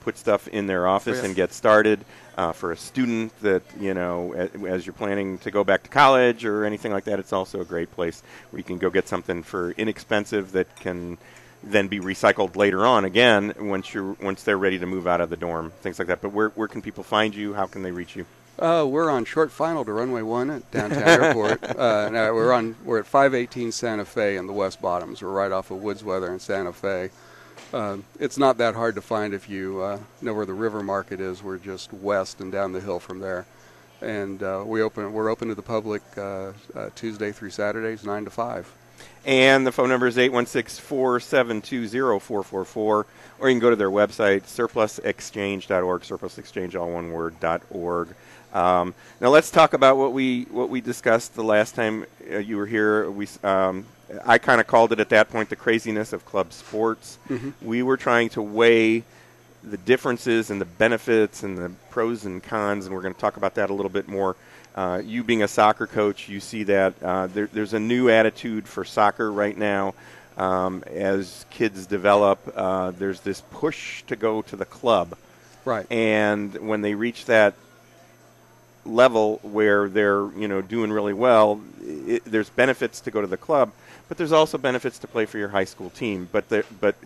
put stuff in their office and get started. For a student that, as you're planning to go back to college or anything like that, it's also a great place where you can go get something for inexpensive that can then be recycled later on again once they're ready to move out of the dorm, things like that. But where can people find you? How can they reach you? We're on short final to Runway 1 at Downtown Airport. We're at 518 Santa Fe in the West Bottoms. We're right off of Woodsweather in Santa Fe. It's not that hard to find if you know where the River Market is. We're just west and down the hill from there. And we're open to the public Tuesday through Saturdays, 9 to 5. And the phone number is 816-472-0444, or you can go to their website, surplusexchange.org, surplusexchange, all one word, .org. Now let's talk about what we discussed the last time you were here. I kind of called it at that point the craziness of club sports. We were trying to weigh the differences and the benefits and the pros and cons, and we're going to talk about that a little bit more. You being a soccer coach, you see that there's a new attitude for soccer right now. As kids develop, there's this push to go to the club Right. And when they reach that level where they're doing really well, there's benefits to go to the club, but there's also benefits to play for your high school team. But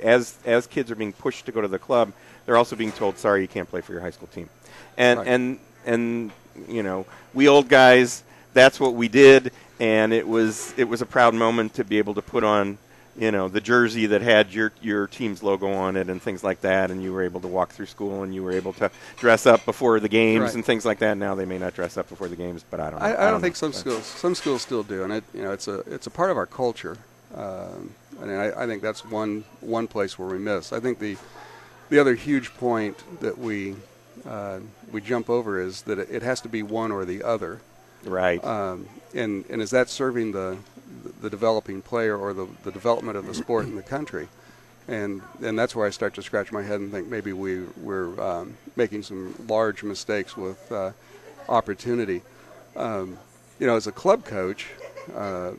as kids are being pushed to go to the club, they're also being told, sorry, you can't play for your high school team. And right. and we old guys, that's what we did, and it was a proud moment to be able to put on the jersey that had your team's logo on it and things like that, and you were able to walk through school and you were able to dress up before the games right. and things like that. Now they may not dress up before the games, but I don't know. I don't think some schools still do, and it's a part of our culture. And I think that's one place where we miss. I think the other huge point that we jump over is that it has to be one or the other. Right. And is that serving the developing player or the development of the sport in the country? And that's where I start to scratch my head and think maybe we're making some large mistakes with opportunity. As a club coach, I'm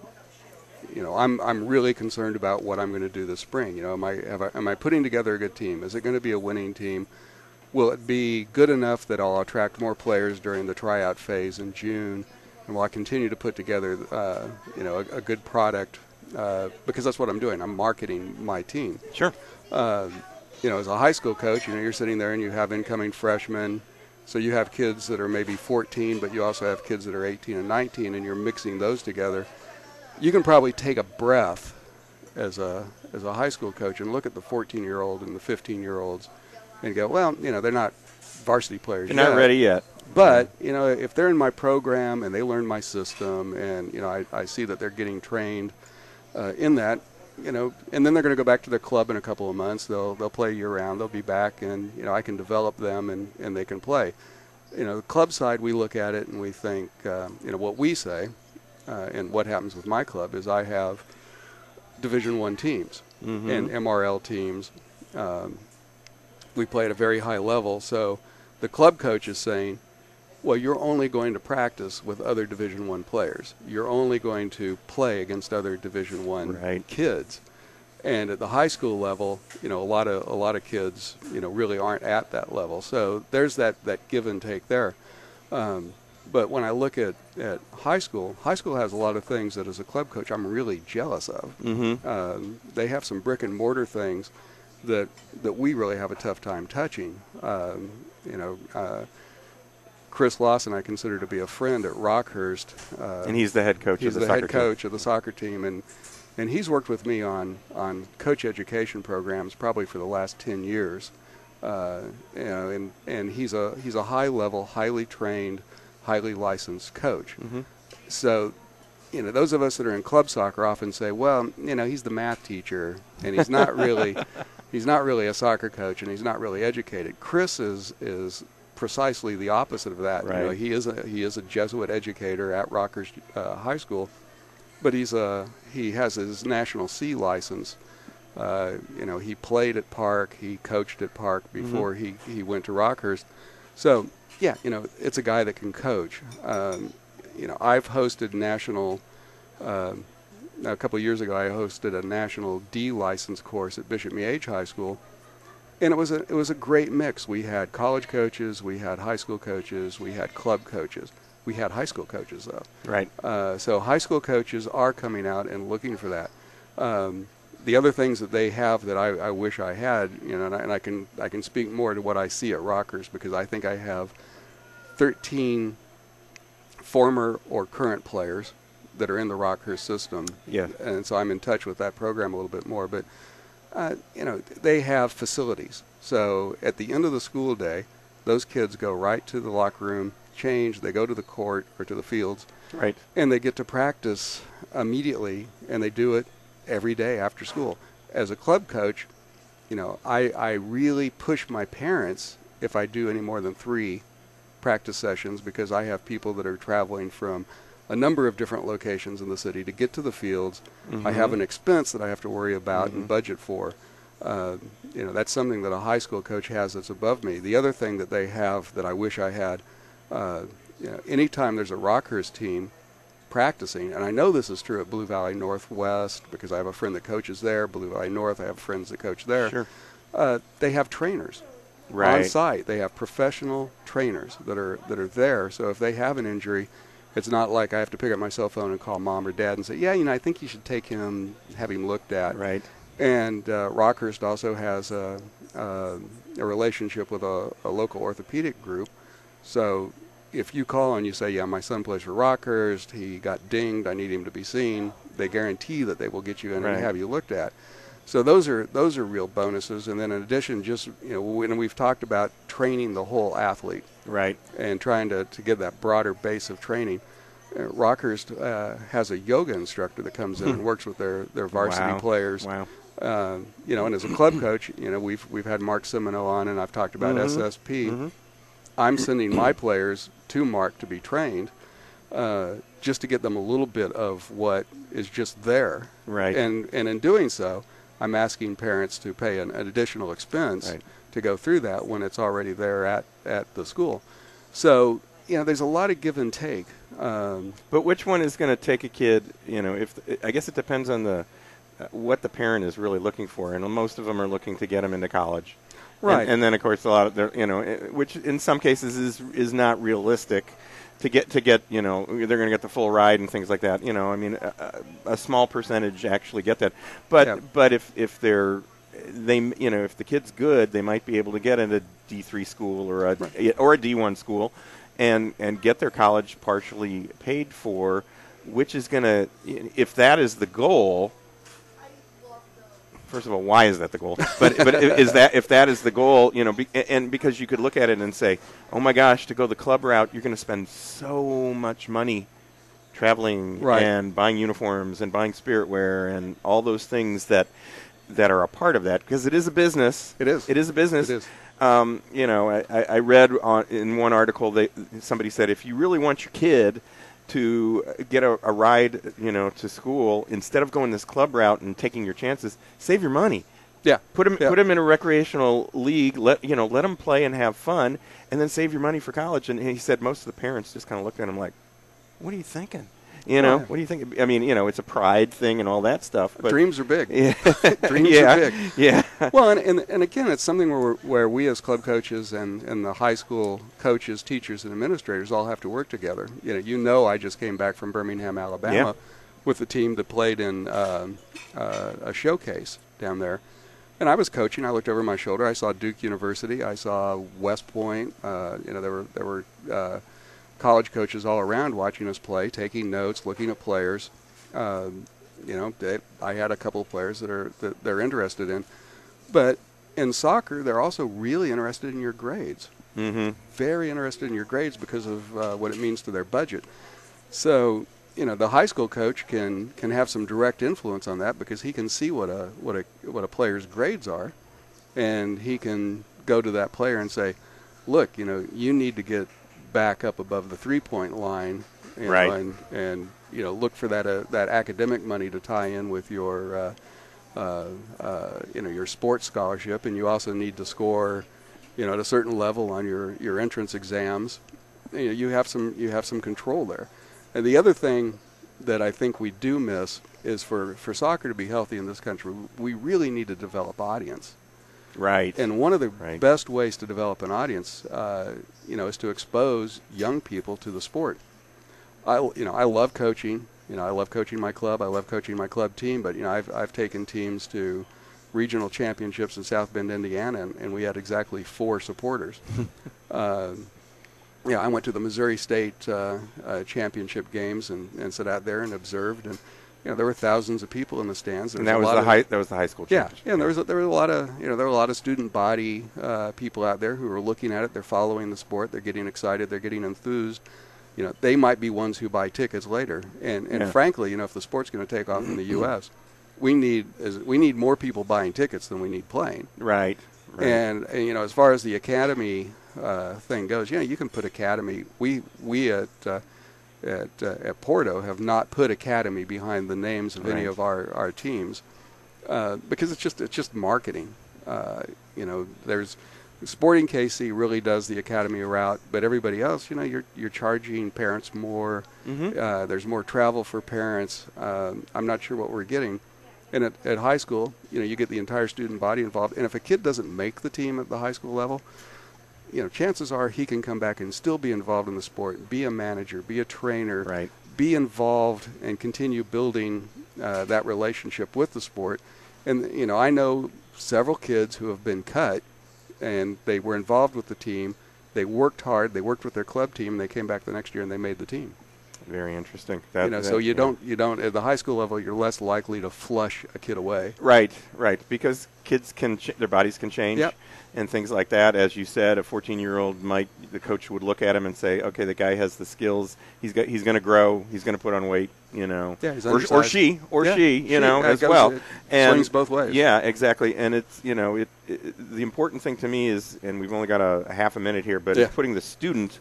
really concerned about what I'm going to do this spring. Am I putting together a good team? Is it going to be a winning team? Will it be good enough that I'll attract more players during the tryout phase in June? And will I continue to put together, a good product? Because that's what I'm doing. I'm marketing my team. Sure. As a high school coach, you're sitting there and you have incoming freshmen. So you have kids that are maybe 14, but you also have kids that are 18 and 19, and you're mixing those together. You can probably take a breath as a high school coach and look at the 14-year-old and the 15-year-olds and go, well, they're not varsity players yet. They're not ready yet. But, if they're in my program and they learn my system and, I see that they're getting trained in that, and then they're going to go back to their club in a couple of months. They'll play year-round. They'll be back, and, I can develop them and they can play. The club side, we look at it and we think, what we say, and what happens with my club is I have Division I teams and MRL teams. We play at a very high level, so the club coach is saying, well, you're only going to practice with other Division I players. You're only going to play against other Division I right. kids. And at the high school level, a lot of kids, really aren't at that level. So there's that give and take there. But when I look at high school has a lot of things that as a club coach I'm really jealous of. They have some brick and mortar things that we really have a tough time touching. Chris Lawson I consider to be a friend at Rockhurst. And he's the head coach of the soccer team. He's the head coach of the soccer team, and he's worked with me on coach education programs probably for the last 10 years. And he's a high level, highly trained, highly licensed coach. So, those of us that are in club soccer often say, well, he's the math teacher, and he's not really a soccer coach, and he's not really educated. Chris is precisely the opposite of that. Right. He is a Jesuit educator at Rockhurst High School, but he has his National C license. He played at Park, he coached at Park before he went to Rockhurst. So, yeah, it's a guy that can coach. I've hosted national. A couple of years ago, I hosted a national D license course at Bishop Miege High School, and it was a great mix. We had college coaches, we had high school coaches, we had club coaches. We had high school coaches though. Right. So high school coaches are coming out and looking for that. The other things that they have that I wish I had, and I can speak more to what I see at Rockers, because I think I have 13 former or current players that are in the Rockhurst system. Yeah. And so I'm in touch with that program a little bit more. But, they have facilities. So at the end of the school day, those kids go right to the locker room, change, they go to the court or to the fields. Right. And they get to practice immediately, and they do it every day after school. As a club coach, I really push my parents if I do any more than 3 practice sessions, because I have people that are traveling from a number of different locations in the city to get to the fields. I have an expense that I have to worry about and budget for. That's something that a high school coach has that's above me. The other thing that they have that I wish I had, anytime there's a Rockhurst team practicing, and I know this is true at Blue Valley Northwest because I have a friend that coaches there. Blue Valley North, I have friends that coach there. Sure. They have trainers. Right. on site. They have professional trainers that are there. So if they have an injury, it's not like I have to pick up my cell phone and call mom or dad and say, yeah, I think you should take him, have him looked at. Right. And Rockhurst also has a relationship with a local orthopedic group. So if you call and you say, yeah, my son plays for Rockhurst, he got dinged, I need him to be seen, they guarantee that they will get you in and have you looked at. So those are real bonuses. And then in addition, just, when we've talked about training the whole athlete. Right. And trying to get that broader base of training. Rockhurst has a yoga instructor that comes in and works with their varsity players. Wow. And as a club coach, we've had Mark Simino on, and I've talked about SSP. Mm-hmm. I'm sending my players to Mark to be trained, just to get them a little bit of what is just there. Right. And in doing so, I'm asking parents to pay an additional expense to go through that when it's already there at the school. So, there's a lot of give and take. But which one is going to take a kid, I guess it depends on what the parent is really looking for, and most of them are looking to get them into college. Right. And then, of course, a lot of which in some cases is not realistic to get they're going to get the full ride and things like that. A small percentage actually get that. But if they're if the kid's good, they might be able to get into D3 school or a D1 school and get their college partially paid for, which is going to, if that is the goal. First of all, why is that the goal? But if that is the goal, and because you could look at it and say, oh my gosh, to go the club route, you're going to spend so much money traveling and buying uniforms and buying spirit wear and all those things that are a part of that, because it is a business. It is a business. It is. I read in one article somebody said, if you really want your kid to get a ride, to school, instead of going this club route and taking your chances, save your money. Yeah. Put him in a recreational league. Let him play and have fun, and then save your money for college. And he said most of the parents just kind of looked at him like, "What are you thinking? What do you think?" I mean, it's a pride thing and all that stuff. But dreams are big. Yeah. Dreams are big. Yeah. Well, and again, it's something where we as club coaches and the high school coaches, teachers, and administrators all have to work together. I just came back from Birmingham, Alabama, with the team that played in a showcase down there. And I was coaching. I looked over my shoulder. I saw Duke University. I saw West Point. There were college coaches all around watching us play, taking notes, looking at players. I had a couple of players that they're interested in. But in soccer, they're also really interested in your grades. Mm-hmm. Very interested in your grades because of what it means to their budget. So, the high school coach can have some direct influence on that, because he can see what a player's grades are, and he can go to that player and say, look, you need to get back up above the 3-point line, and look for that academic money to tie in with your your sports scholarship, and you also need to score at a certain level on your entrance exams. You have some control there. And the other thing that I think we do miss is for soccer to be healthy in this country, we really need to develop audience. Right. And one of the best ways to develop an audience, is to expose young people to the sport. I love coaching. I love coaching my club. I love coaching my club team. But I've taken teams to regional championships in South Bend, Indiana, and we had exactly 4 supporters. I went to the Missouri State championship games and sat out there and observed, and there were thousands of people in the stands. And that was the high school championship. Yeah, and there were a lot of student body people out there who were looking at it. They're following the sport. They're getting excited. They're getting enthused. They might be ones who buy tickets later. And frankly, if the sport's going to take off in the U.S., we need more people buying tickets than we need playing. Right. And as far as the academy thing goes, you can put academy. We at Porto have not put academy behind the names of any of our teams because it's just marketing. There's Sporting KC really does the academy route, but everybody else, you're charging parents more. Mm-hmm. There's more travel for parents. I'm not sure what we're getting. And at high school, you get the entire student body involved. And if a kid doesn't make the team at the high school level, chances are he can come back and still be involved in the sport, be a manager, be a trainer, right, be involved and continue building that relationship with the sport. And, I know several kids who have been cut, and they were involved with the team. They worked hard. They worked with their club team. And they came back the next year and they made the team. Very interesting. So you don't at the high school level, you're less likely to flush a kid away. Right, because kids their bodies can change. Yep. And things like that. As you said, a 14-year-old the coach would look at him and say, okay, the guy has the skills. He's going to grow. He's going to put on weight, Yeah, he's or she, as well. And swings both ways. Yeah, exactly. And it's, the important thing to me is, and we've only got a half a minute here, but it's putting the student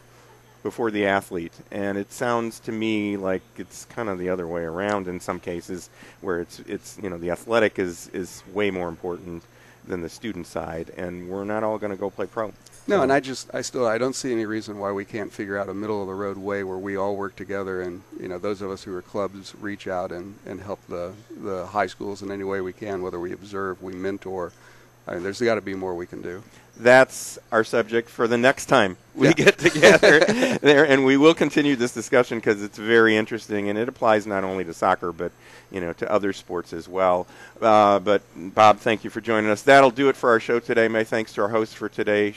before the athlete. And it sounds to me like it's kind of the other way around in some cases, where it's the athletic is way more important than the student side, and we're not all going to go play pro. No, and I don't see any reason why we can't figure out a middle of the road way where we all work together, and those of us who are clubs reach out and help the high schools in any way we can, whether we observe, we mentor. There's got to be more we can do. That's our subject for the next time we get together there, and we will continue this discussion because it's very interesting, and it applies not only to soccer but to other sports as well. But Bob, thank you for joining us. That'll do it for our show today. My thanks to our host for today's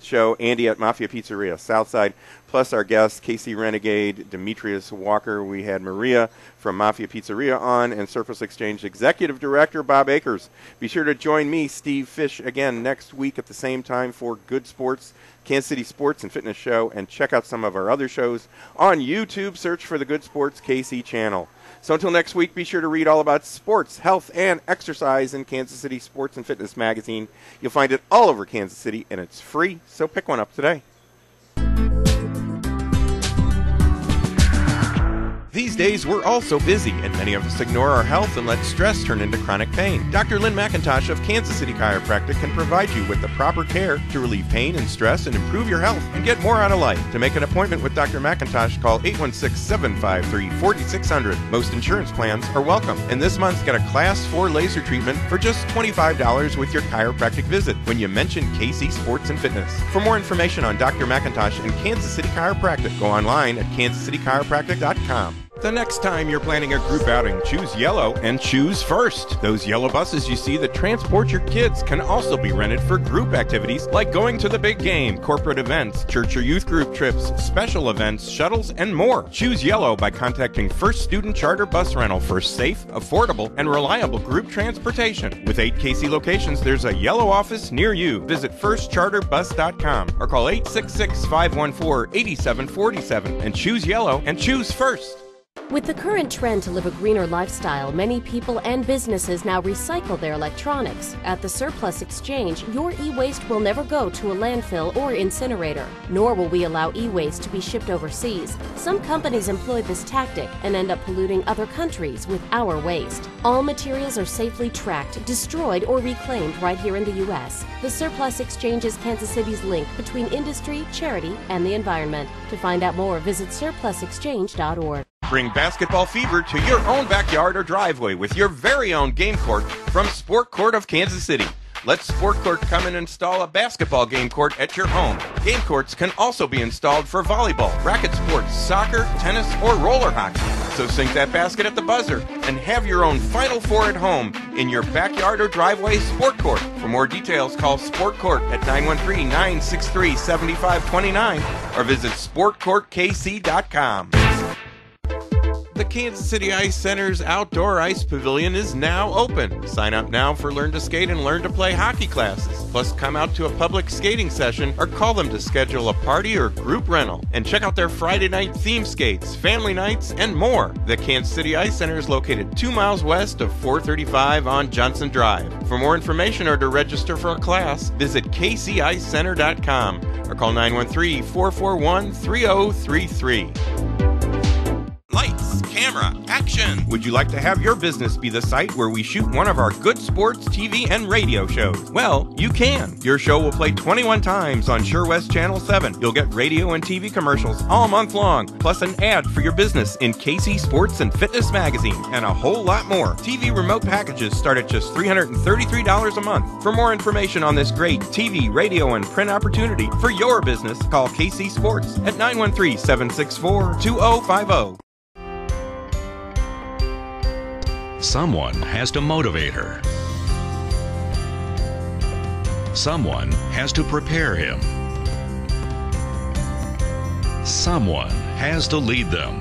show, Andy at Mafia Pizzeria Southside, plus our guest, KC Renegade, Demetrios Walker. We had Maria from Mafia Pizzeria on, and Surplus Exchange Executive Director Bob Akers. Be sure to join me, Steve Fish, again next week at the same time for Good Sports, Kansas City Sports and Fitness Show, and check out some of our other shows on YouTube. Search for the Good Sports KC channel. So until next week, be sure to read all about sports, health, and exercise in Kansas City Sports and Fitness magazine. You'll find it all over Kansas City, and it's free, so pick one up today. These days, we're all so busy, and many of us ignore our health and let stress turn into chronic pain. Dr. Lynn McIntosh of Kansas City Chiropractic can provide you with the proper care to relieve pain and stress and improve your health and get more out of life. To make an appointment with Dr. McIntosh, call 816-753-4600. Most insurance plans are welcome. And this month, get a Class 4 laser treatment for just $25 with your chiropractic visit when you mention KC Sports and Fitness. For more information on Dr. McIntosh and Kansas City Chiropractic, go online at kansascitychiropractic.com. The next time you're planning a group outing, choose yellow and choose first. Those yellow buses you see that transport your kids can also be rented for group activities like going to the big game, corporate events, church or youth group trips, special events, shuttles, and more. Choose yellow by contacting First Student Charter Bus Rental for safe, affordable, and reliable group transportation. With 8 KC locations, there's a yellow office near you. Visit firstcharterbus.com or call 866-514-8747 and choose yellow and choose first. With the current trend to live a greener lifestyle, many people and businesses now recycle their electronics. At the Surplus Exchange, your e-waste will never go to a landfill or incinerator, nor will we allow e-waste to be shipped overseas. Some companies employ this tactic and end up polluting other countries with our waste. All materials are safely tracked, destroyed, or reclaimed right here in the U.S. The Surplus Exchange is Kansas City's link between industry, charity, and the environment. To find out more, visit surplusexchange.org. Bring basketball fever to your own backyard or driveway with your very own game court from Sport Court of Kansas City. Let Sport Court come and install a basketball game court at your home. Game courts can also be installed for volleyball, racket sports, soccer, tennis, or roller hockey. So sink that basket at the buzzer and have your own Final Four at home in your backyard or driveway Sport Court. For more details, call Sport Court at 913-963-7529 or visit sportcourtkc.com. The Kansas City Ice Center's Outdoor Ice Pavilion is now open. Sign up now for Learn to Skate and Learn to Play hockey classes. Plus, come out to a public skating session or call them to schedule a party or group rental. And check out their Friday night theme skates, family nights, and more. The Kansas City Ice Center is located 2 miles west of 435 on Johnson Drive. For more information or to register for a class, visit kcicecenter.com or call 913-441-3033. Lights, camera, action! Would you like to have your business be the site where we shoot one of our good sports, TV, and radio shows? Well, you can. Your show will play 21 times on Sure West Channel 7. You'll get radio and TV commercials all month long, plus an ad for your business in KC Sports and Fitness Magazine, and a whole lot more. TV remote packages start at just $333 a month. For more information on this great TV, radio, and print opportunity for your business, call KC Sports at 913-764-2050. Someone has to motivate her. Someone has to prepare him. Someone has to lead them.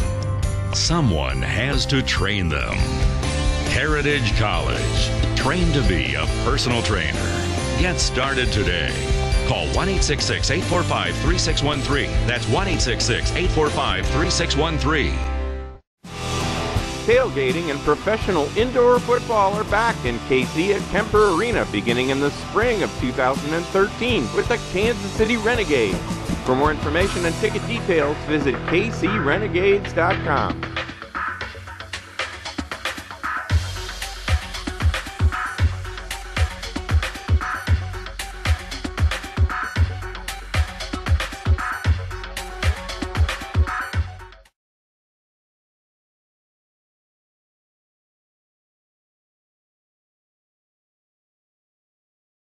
Someone has to train them. Heritage College. Train to be a personal trainer. Get started today. Call 1-866-845-3613. That's 1-866-845-3613. Tailgating and professional indoor football are back in KC at Kemper Arena beginning in the spring of 2013 with the Kansas City Renegades. For more information and ticket details, visit kcrenegades.com.